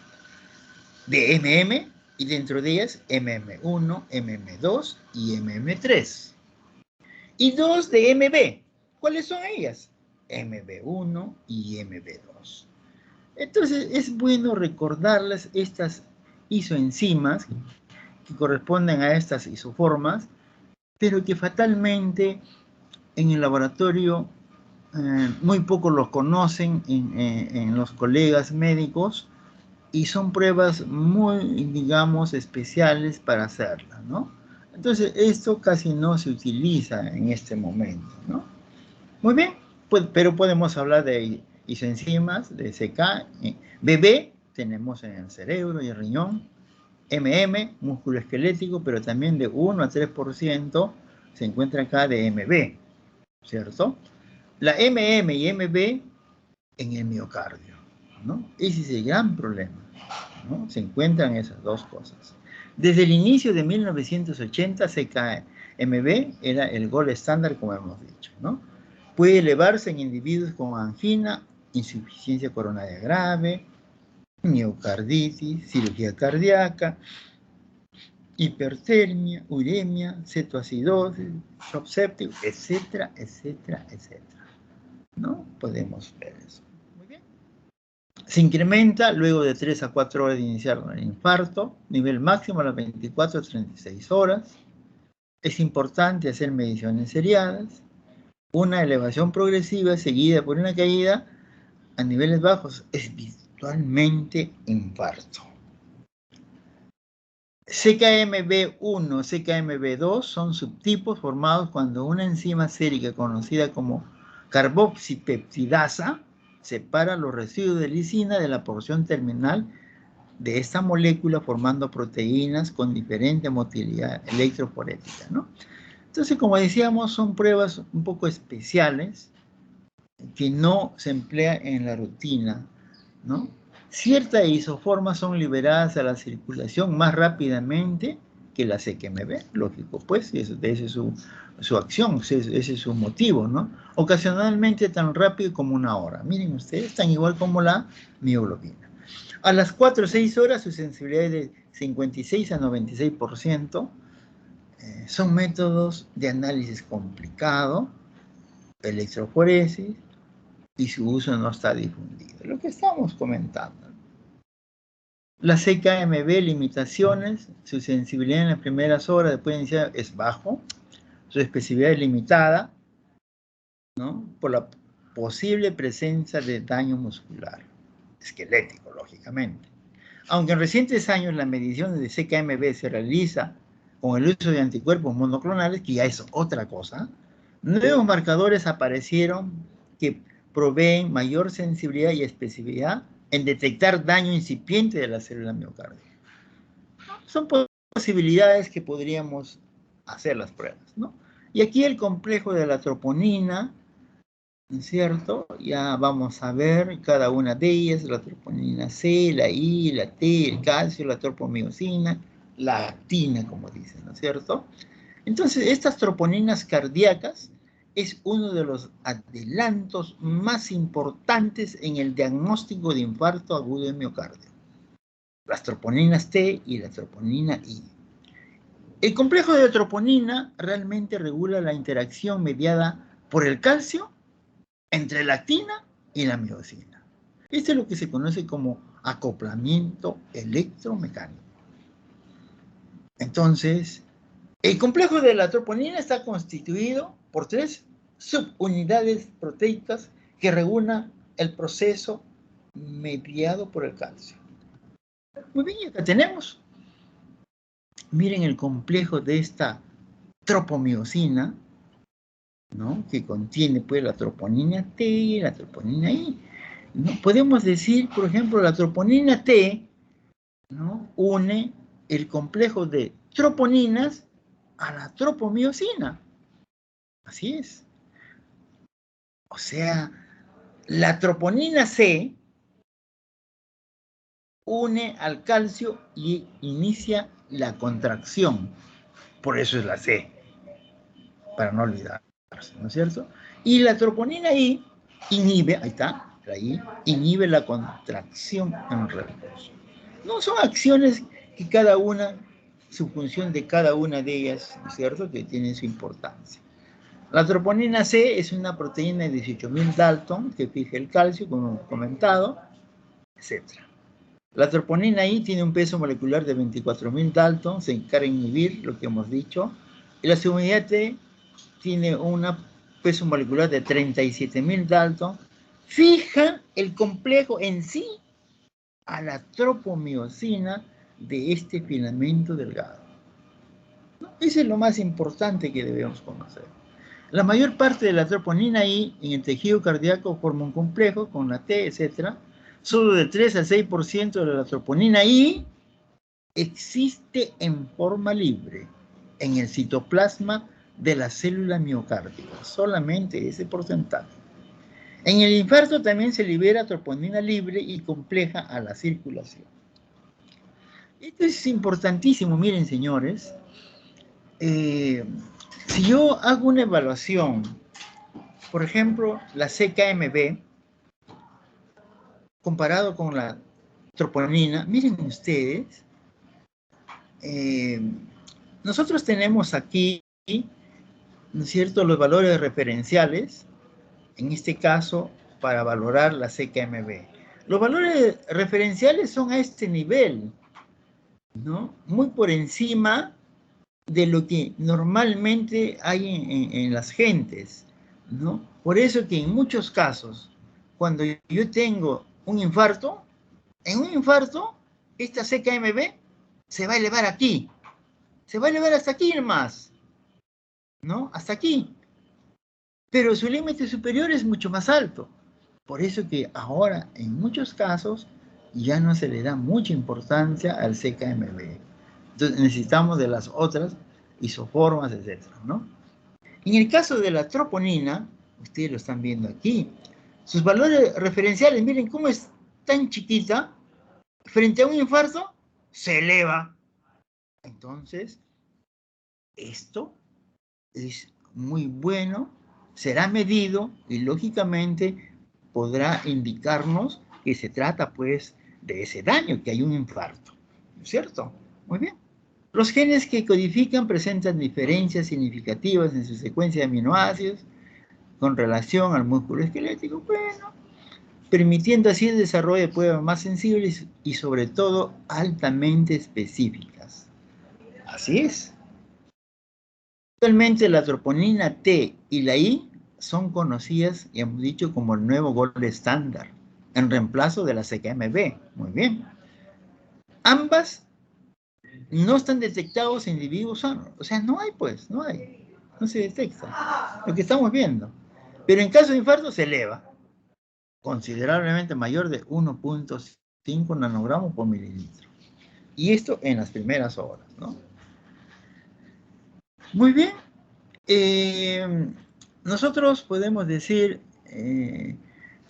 Speaker 1: De MM, y dentro de ellas MM1, MM2 y MM3. Y 2 de MB. ¿Cuáles son ellas? MB1 y MB2. Entonces es bueno recordarles estas isoenzimas que corresponden a estas isoformas, pero que fatalmente en el laboratorio muy pocos los conocen en los colegas médicos, y son pruebas muy, digamos, especiales para hacerlas, ¿no? Entonces, esto casi no se utiliza en este momento, ¿no? Muy bien, pues, pero podemos hablar de isoenzimas, de CK, BB, tenemos en el cerebro y el riñón, MM, músculo esquelético, pero también de 1 a 3% se encuentra acá de MB. ¿cierto? La MM y MB en el miocardio, ¿no? Ese es el gran problema, ¿no? Se encuentran esas dos cosas. Desde el inicio de 1980, CKMB era el gold estándar, como hemos dicho, ¿no? Puede elevarse en individuos con angina, insuficiencia coronaria grave, miocarditis, cirugía cardíaca, hipertermia, uremia, cetoacidosis, shock séptico, etcétera, etcétera, etcétera. ¿No? Podemos ver eso. Muy bien. Se incrementa luego de 3 a 4 horas de iniciar el infarto, nivel máximo a las 24 a 36 horas. Es importante hacer mediciones seriadas. Una elevación progresiva seguida por una caída a niveles bajos es virtualmente infarto. CKMB1, CKMB2 son subtipos formados cuando una enzima sérica conocida como carboxipeptidasa separa los residuos de lisina de la porción terminal de esta molécula formando proteínas con diferente motilidad electroforética, ¿no? Entonces, como decíamos, son pruebas un poco especiales que no se emplean en la rutina, ¿no? Ciertas isoformas son liberadas a la circulación más rápidamente que la CKMB, lógico, pues, esa es su acción, ese es su motivo, ¿no? Ocasionalmente tan rápido como una hora. Miren ustedes, tan igual como la mioglobina. A las 4 o 6 horas su sensibilidad es de 56 a 96%. Son métodos de análisis complicado, electroforesis, y su uso no está difundido. Lo que estamos comentando. La CKMB, limitaciones, su sensibilidad en las primeras horas después de iniciar es bajo, su especificidad es limitada, ¿no? Por la posible presencia de daño muscular, esquelético, lógicamente. Aunque en recientes años la medición de CKMB se realiza con el uso de anticuerpos monoclonales, que ya es otra cosa, nuevos marcadores aparecieron que proveen mayor sensibilidad y especificidad en detectar daño incipiente de la célula miocardio. Son posibilidades que podríamos hacer las pruebas, ¿no? Y aquí el complejo de la troponina, ¿no es cierto? Ya vamos a ver cada una de ellas, la troponina C, la I, la T, el calcio, la tropomiosina, la actina, como dicen, ¿no es cierto? Entonces, estas troponinas cardíacas es uno de los adelantos más importantes en el diagnóstico de infarto agudo de miocardio. Las troponinas T y la troponina I. El complejo de la troponina realmente regula la interacción mediada por el calcio entre la actina y la miosina. Esto es lo que se conoce como acoplamiento electromecánico. Entonces, el complejo de la troponina está constituido por 3 subunidades proteicas que regulan el proceso mediado por el calcio. Muy bien, acá tenemos. Miren el complejo de esta tropomiosina, ¿no? Que contiene pues la troponina T y la troponina I. ¿No? Podemos decir, por ejemplo, la troponina T, ¿no? Une el complejo de troponinas a la tropomiosina. Así es. O sea, la troponina C une al calcio y inicia la contracción. Por eso es la C, para no olvidarse, ¿no es cierto? Y la troponina I inhibe, ahí está, ahí, inhibe la contracción en reposo. No son acciones que cada una, su función de cada una de ellas, ¿no es cierto?, que tiene su importancia. La troponina C es una proteína de 18.000 Dalton que fija el calcio, como hemos comentado, etc. La troponina I tiene un peso molecular de 24.000 Dalton, se encarga de inhibir lo que hemos dicho, y la subunidad T tiene un peso molecular de 37.000 Dalton, fija el complejo en sí a la tropomiosina de este filamento delgado. ¿No? Eso es lo más importante que debemos conocer. La mayor parte de la troponina I en el tejido cardíaco forma un complejo con la T, etc. Solo del 3 al 6% de la troponina I existe en forma libre en el citoplasma de la célula miocárdica, solamente ese porcentaje. En el infarto también se libera troponina libre y compleja a la circulación. Esto es importantísimo, miren señores. Si yo hago una evaluación, por ejemplo, la CKMB, comparado con la troponina, miren ustedes, nosotros tenemos aquí, ¿no es cierto?, los valores referenciales, en este caso, para valorar la CKMB. Los valores referenciales son a este nivel, ¿no? Muy por encima de lo que normalmente hay en las gentes, ¿no? Por eso que en muchos casos, cuando yo tengo un infarto, en un infarto, esta CKMB se va a elevar aquí, se va a elevar hasta aquí nomás, ¿no? Hasta aquí. Pero su límite superior es mucho más alto. Por eso que ahora, en muchos casos, ya no se le da mucha importancia al CKMB. Entonces necesitamos de las otras isoformas, etcétera, ¿no? En el caso de la troponina, ustedes lo están viendo aquí, sus valores referenciales, miren cómo es tan chiquita, frente a un infarto, se eleva. Entonces, esto es muy bueno, será medido y lógicamente podrá indicarnos que se trata pues de ese daño, que hay un infarto, ¿cierto? Muy bien. Los genes que codifican presentan diferencias significativas en su secuencia de aminoácidos con relación al músculo esquelético, bueno, permitiendo así el desarrollo de pruebas más sensibles y sobre todo altamente específicas. Así es. Actualmente la troponina T y la I son conocidas y hemos dicho como el nuevo gold estándar, en reemplazo de la CKMB. Muy bien. Ambas no están detectados en individuos sanos. O sea, no hay pues, no hay. No se detecta. Lo que estamos viendo. Pero en caso de infarto se eleva. Considerablemente mayor de 1.5 nanogramos por mililitro. Y esto en las primeras horas, ¿no? Muy bien. Nosotros podemos decir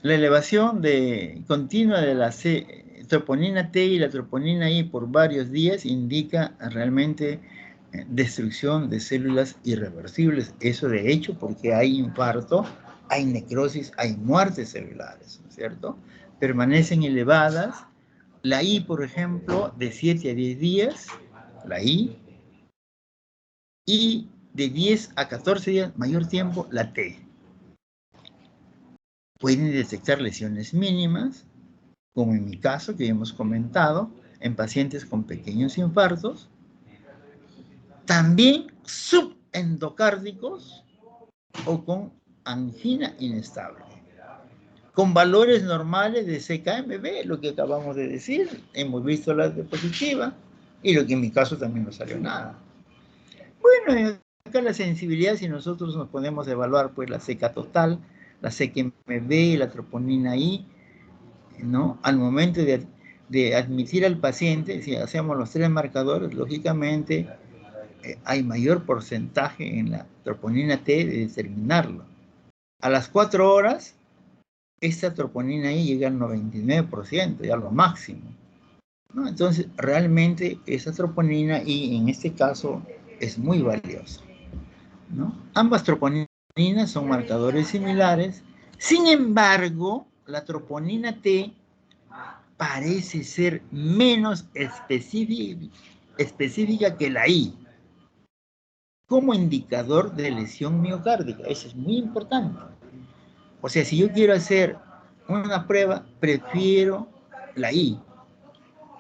Speaker 1: la elevación continua de la troponina T y la troponina I por varios días indica realmente destrucción de células irreversibles. Eso de hecho porque hay infarto, hay necrosis, hay muertes celulares, ¿no es cierto? Permanecen elevadas. La I, por ejemplo, de 7 a 10 días, la I, y de 10 a 14 días, mayor tiempo, la T. Pueden detectar lesiones mínimas, como en mi caso, que hemos comentado, en pacientes con pequeños infartos, también subendocárdicos o con angina inestable, con valores normales de CKMB, lo que acabamos de decir, hemos visto la diapositiva, y lo que en mi caso también no salió nada. Bueno, acá la sensibilidad, si nosotros nos podemos evaluar pues la CK total, la CKMB, la troponina I, ¿no? Al momento de admitir al paciente, si hacemos los 3 marcadores, lógicamente hay mayor porcentaje en la troponina T de determinarlo. A las 4 horas, esta troponina I llega al 99%, ya lo máximo, ¿no? Entonces, realmente esa troponina I, en este caso, es muy valiosa, ¿no? Ambas troponinas son marcadores similares, sin embargo, la troponina T parece ser menos específica que la I, como indicador de lesión miocárdica. Eso es muy importante. O sea, si yo quiero hacer una prueba, prefiero la I,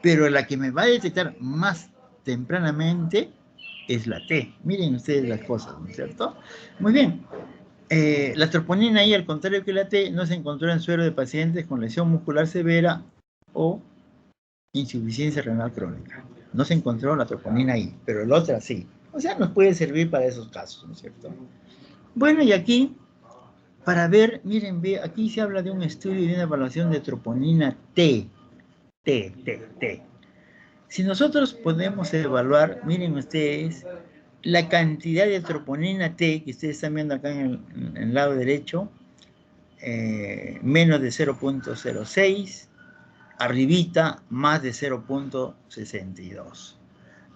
Speaker 1: pero la que me va a detectar más tempranamente es la T. Miren ustedes las cosas, ¿no es cierto? Muy bien. La troponina I, al contrario que la T, no se encontró en suero de pacientes con lesión muscular severa o insuficiencia renal crónica. No se encontró la troponina I, pero la otra sí. O sea, nos puede servir para esos casos, ¿no es cierto? Bueno, y aquí, para ver, miren, ve, aquí se habla de un estudio y de una evaluación de troponina T. T. Si nosotros podemos evaluar, miren ustedes, la cantidad de troponina T que ustedes están viendo acá en el lado derecho, menos de 0.06, arribita más de 0.62,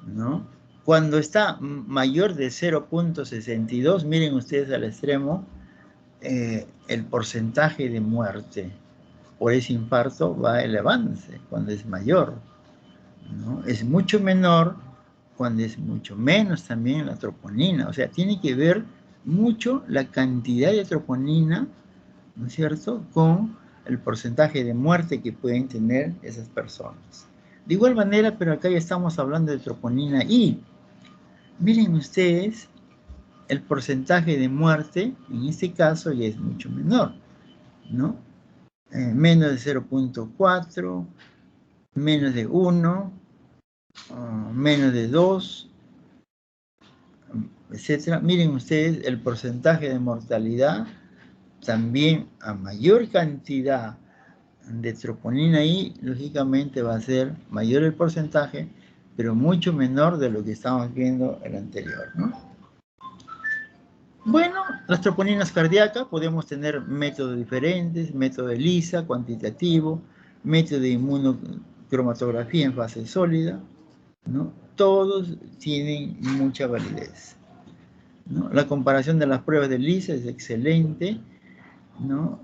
Speaker 1: ¿no? Cuando está mayor de 0.62, miren ustedes al extremo, el porcentaje de muerte por ese infarto va elevándose cuando es mayor, ¿no? Es mucho menor cuando es mucho menos también la troponina. O sea, tiene que ver mucho la cantidad de troponina, ¿no es cierto?, con el porcentaje de muerte que pueden tener esas personas. De igual manera, pero acá ya estamos hablando de troponina I. Miren ustedes, el porcentaje de muerte, en este caso, ya es mucho menor, ¿no? Menos de 0.4, menos de 1, menos de 2, etcétera. Miren ustedes, el porcentaje de mortalidad, también a mayor cantidad de troponina I, lógicamente va a ser mayor el porcentaje, pero mucho menor de lo que estamos viendo el anterior, ¿no? Bueno, las troponinas cardíacas podemos tener métodos diferentes, método ELISA, cuantitativo, método de inmunocromatografía en fase sólida, ¿no? Todos tienen mucha validez, ¿no? La comparación de las pruebas de ELISA es excelente, ¿no?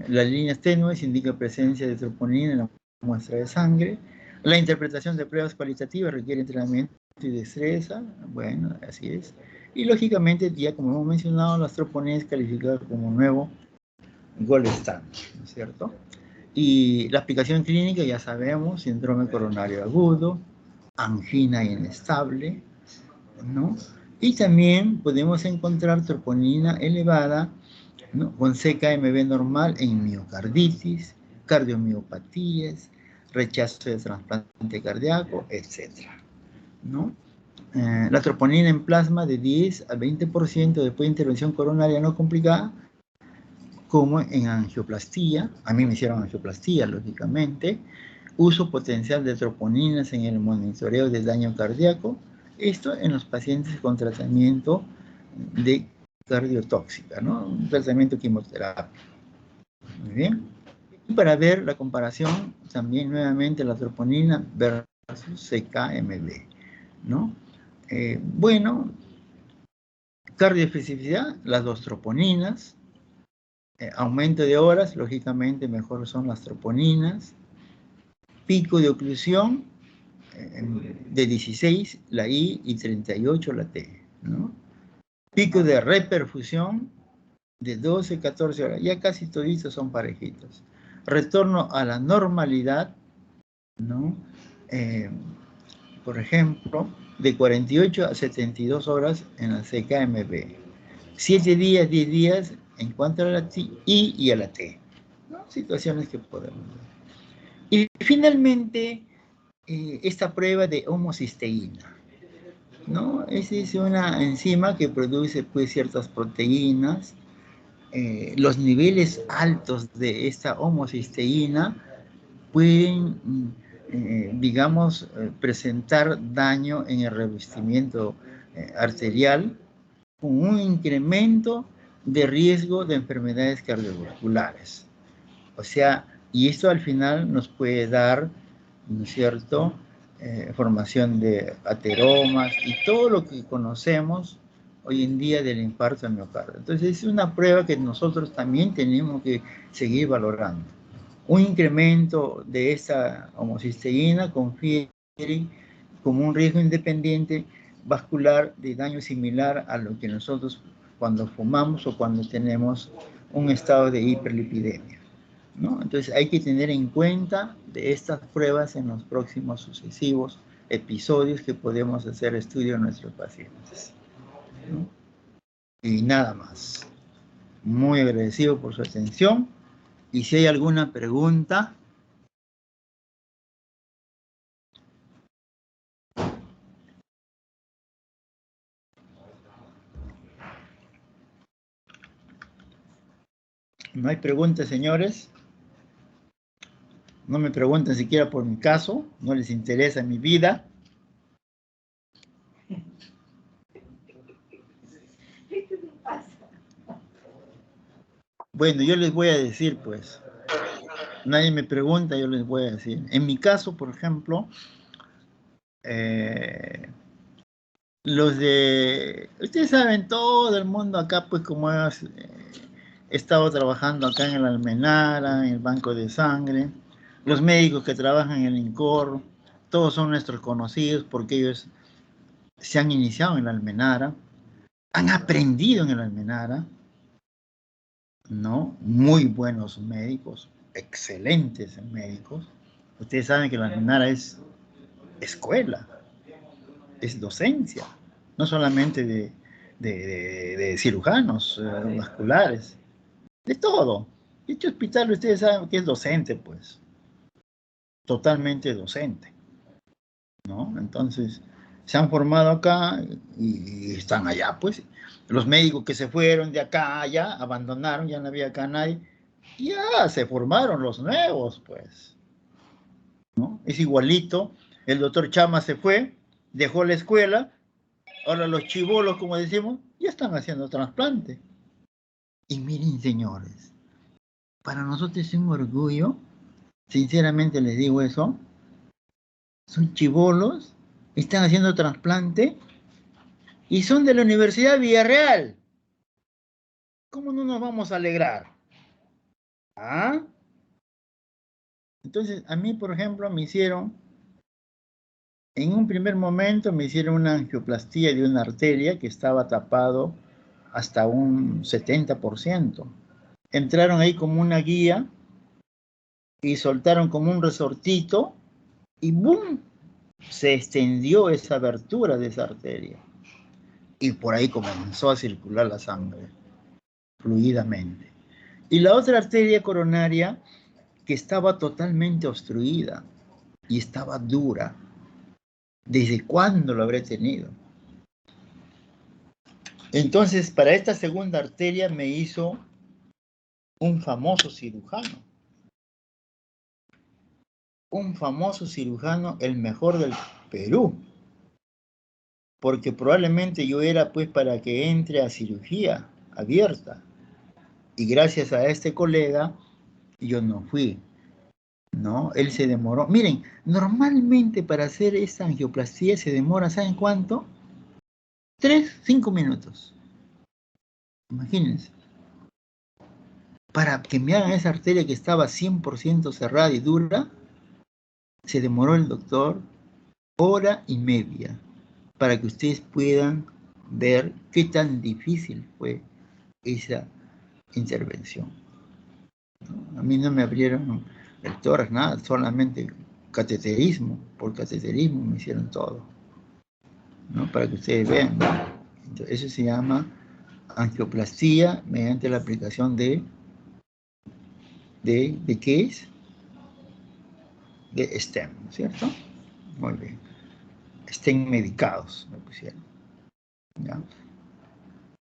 Speaker 1: Las líneas tenues indican presencia de troponina en la muestra de sangre. La interpretación de pruebas cualitativas requiere entrenamiento y destreza. Bueno, así es. Y lógicamente, ya como hemos mencionado, las troponinas calificadas como nuevo gold standard, ¿no es cierto? Y la aplicación clínica, ya sabemos, síndrome coronario agudo, angina inestable, ¿no? Y también podemos encontrar troponina elevada, ¿no?, con CKMB normal en miocarditis, cardiomiopatías, rechazo de trasplante cardíaco, etc., ¿no? La troponina en plasma de 10 a 20% después de intervención coronaria no complicada, como en angioplastía. A mí me hicieron angioplastía, lógicamente. Uso potencial de troponinas en el monitoreo de daño cardíaco. Esto en los pacientes con tratamiento de cardiotóxica, ¿no? Un tratamiento quimioterapia. Muy bien. Y para ver la comparación, también nuevamente la troponina versus CKMB, ¿no? Bueno, cardioespecificidad, las dos troponinas. Aumento de horas, lógicamente mejor son las troponinas. Pico de oclusión de 16 la I y 38 la T, ¿no? Pico de reperfusión de 12, 14 horas, ya casi toditos son parejitos. Retorno a la normalidad, ¿no? Por ejemplo, de 48 a 72 horas en la CKMB. 7 días, 10 días en cuanto a la I y a la T, ¿no? Situaciones que podemos ver. Y finalmente, esta prueba de homocisteína, ¿no? Esa es una enzima que produce, pues, ciertas proteínas. Los niveles altos de esta homocisteína pueden, digamos, presentar daño en el revestimiento arterial, con un incremento de riesgo de enfermedades cardiovasculares. O sea, y esto al final nos puede dar, ¿no es cierto?, formación de ateromas y todo lo que conocemos hoy en día del infarto al miocardio. Entonces, es una prueba que nosotros también tenemos que seguir valorando. Un incremento de esta homocisteína confiere como un riesgo independiente vascular de daño similar a lo que nosotros cuando fumamos o cuando tenemos un estado de hiperlipidemia, ¿no? Entonces hay que tener en cuenta de estas pruebas en los próximos sucesivos episodios que podemos hacer estudio en nuestros pacientes, ¿no? Y nada más. Muy agradecido por su atención. Y si hay alguna pregunta. No hay preguntas, señores. No me preguntan siquiera por mi caso. No les interesa mi vida. Bueno, yo les voy a decir, pues, nadie me pregunta, yo les voy a decir. En mi caso, por ejemplo, ustedes saben, todo el mundo acá, pues como he estado trabajando acá en el Almenara, en el Banco de Sangre, los médicos que trabajan en el INCOR, todos son nuestros conocidos porque ellos se han iniciado en el Almenara, han aprendido en el Almenara, ¿no? Muy buenos médicos, excelentes médicos. Ustedes saben que el Almenara es escuela, es docencia, no solamente de cirujanos vasculares, de todo. Este hospital ustedes saben que es docente, pues, totalmente docente, ¿no? Entonces, se han formado acá y están allá, pues. Los médicos que se fueron de acá a allá, abandonaron, ya no había acá nadie, ya se formaron los nuevos, pues, ¿no? Es igualito, el doctor Chama se fue, dejó la escuela. Ahora los chibolos, como decimos, ya están haciendo trasplante. Y miren, señores, para nosotros es un orgullo, sinceramente les digo eso, son chibolos, están haciendo trasplante y son de la Universidad Villarreal. ¿Cómo no nos vamos a alegrar? ¿Ah? Entonces, a mí, por ejemplo, en un primer momento me hicieron una angioplastía de una arteria que estaba tapado hasta un 70%. Entraron ahí como una guía y soltaron como un resortito y ¡boom! Se extendió esa abertura de esa arteria. Y por ahí comenzó a circular la sangre fluidamente. Y la otra arteria coronaria que estaba totalmente obstruida y estaba dura. ¿Desde cuándo lo habré tenido? Entonces, para esta segunda arteria me hizo un famoso cirujano. Un famoso cirujano, el mejor del Perú. Porque probablemente yo era pues para que entre a cirugía abierta. Y gracias a este colega, yo no fui, ¿no? Él se demoró. Miren, normalmente para hacer esta angioplastía se demora, ¿saben cuánto? 3, 5 minutos. Imagínense. Para que me hagan esa arteria que estaba 100% cerrada y dura, se demoró el doctor 1 hora y media para que ustedes puedan ver qué tan difícil fue esa intervención. A mí no me abrieron el tórax, nada, solamente cateterismo, por cateterismo me hicieron todo, ¿no? Para que ustedes vean, ¿no? Entonces, eso se llama angioplastía mediante la aplicación ¿de qué es? De stem, ¿no es cierto? Muy bien. Stem medicados, me pusieron. ¿Ya?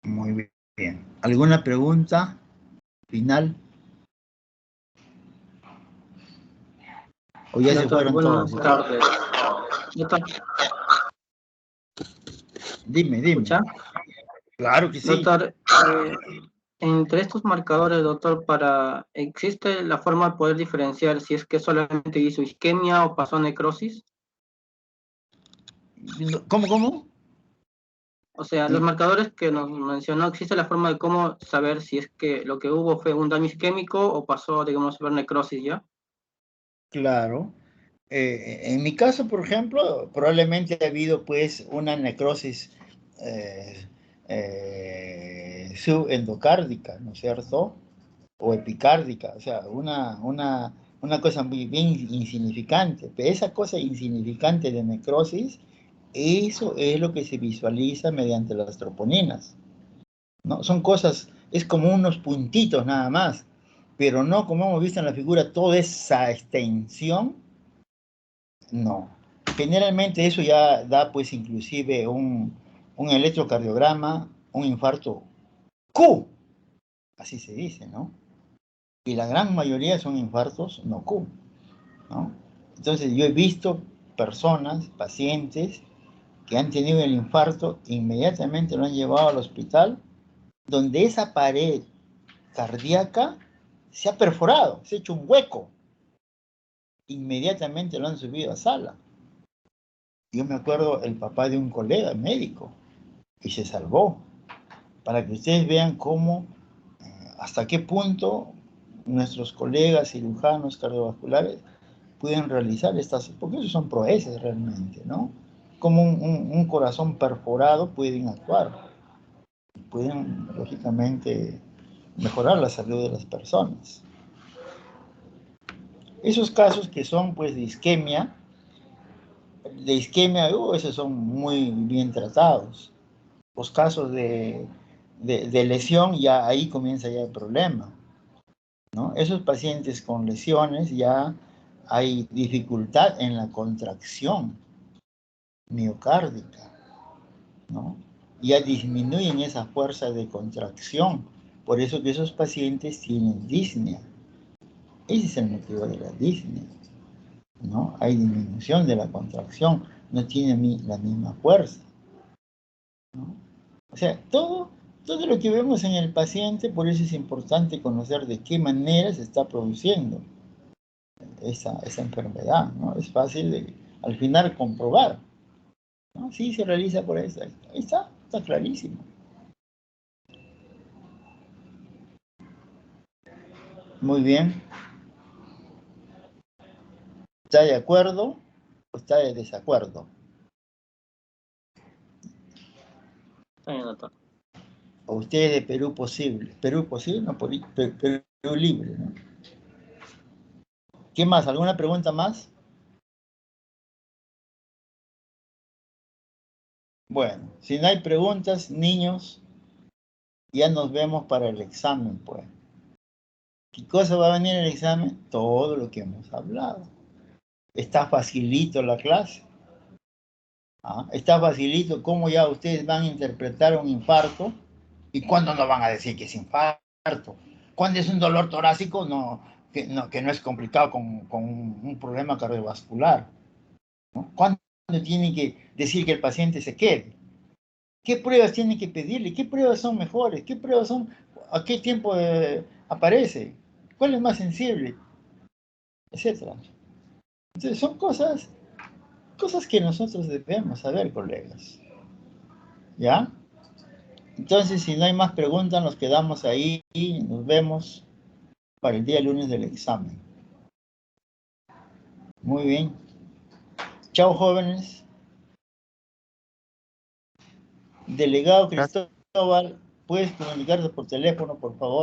Speaker 1: Muy bien. ¿Alguna pregunta final? ¿O ya se fueron todos?
Speaker 3: Buenas tardes. Doctor,
Speaker 1: Dime.
Speaker 3: ¿escucha?
Speaker 1: Claro que sí.
Speaker 3: Doctor, entre estos marcadores, doctor, ¿existe la forma de poder diferenciar si es que solamente hizo isquemia o pasó necrosis?
Speaker 1: ¿Cómo?
Speaker 3: O sea, los marcadores que nos mencionó, ¿existe la forma de cómo saber si es que lo que hubo fue un daño isquémico o pasó, digamos, a ver necrosis ya?
Speaker 1: Claro. En mi caso, por ejemplo, probablemente ha habido pues una necrosis subendocárdica, ¿no es cierto? O epicárdica, o sea, una cosa muy bien insignificante. Pero esa cosa insignificante de necrosis, eso es lo que se visualiza mediante las troponinas, ¿no? Son cosas, es como unos puntitos nada más, pero no como hemos visto en la figura, toda esa extensión, no. Generalmente eso ya da pues inclusive un electrocardiograma, un infarto Q, así se dice, ¿no? Y la gran mayoría son infartos no Q, ¿no? Entonces yo he visto personas, pacientes, que han tenido el infarto, inmediatamente lo han llevado al hospital, donde esa pared cardíaca se ha perforado, se ha hecho un hueco. Inmediatamente lo han subido a sala. Yo me acuerdo el papá de un colega médico y se salvó. Para que ustedes vean cómo, hasta qué punto nuestros colegas cirujanos cardiovasculares pueden realizar estas, porque eso son proezas realmente, ¿no? Como un corazón perforado pueden actuar, pueden lógicamente mejorar la salud de las personas. Esos casos que son pues de isquemia, esos son muy bien tratados. Los casos de lesión, ya ahí comienza ya el problema, ¿no? Esos pacientes con lesiones ya hay dificultad en la contracción miocárdica, ¿no? Ya disminuyen esa fuerza de contracción. Por eso que esos pacientes tienen disnea. Ese es el motivo de la disnea, ¿no? Hay disminución de la contracción, no tiene la misma fuerza, ¿no? O sea, todo lo que vemos en el paciente, por eso es importante conocer de qué manera se está produciendo esa enfermedad, ¿no? Es fácil de, al final, comprobar, ¿no? Sí, se realiza por eso. Ahí está clarísimo. Muy bien. ¿Está de acuerdo o está de desacuerdo?
Speaker 3: Doctor.
Speaker 1: O usted de Perú posible. Perú posible, no, Perú libre, ¿no? ¿Qué más? ¿Alguna pregunta más? Bueno, si no hay preguntas, niños, ya nos vemos para el examen, pues. ¿Qué cosa va a venir en el examen? Todo lo que hemos hablado. Está facilito la clase. ¿Ah? Está facilito cómo ya ustedes van a interpretar un infarto y cuándo no van a decir que es infarto. Cuando es un dolor torácico, que no es complicado con un problema cardiovascular, ¿no? ¿Cuándo tienen que decir que el paciente se quede? ¿Qué pruebas tienen que pedirle? ¿Qué pruebas son mejores? ¿Qué pruebas son? ¿A qué tiempo aparece? ¿Cuál es más sensible? Etcétera. Entonces son cosas que nosotros debemos saber, colegas. ¿Ya? Entonces, si no hay más preguntas, nos quedamos ahí y nos vemos para el día lunes del examen. Muy bien. Chao, jóvenes. Delegado Cristóbal, ¿puedes comunicarte por teléfono, por favor?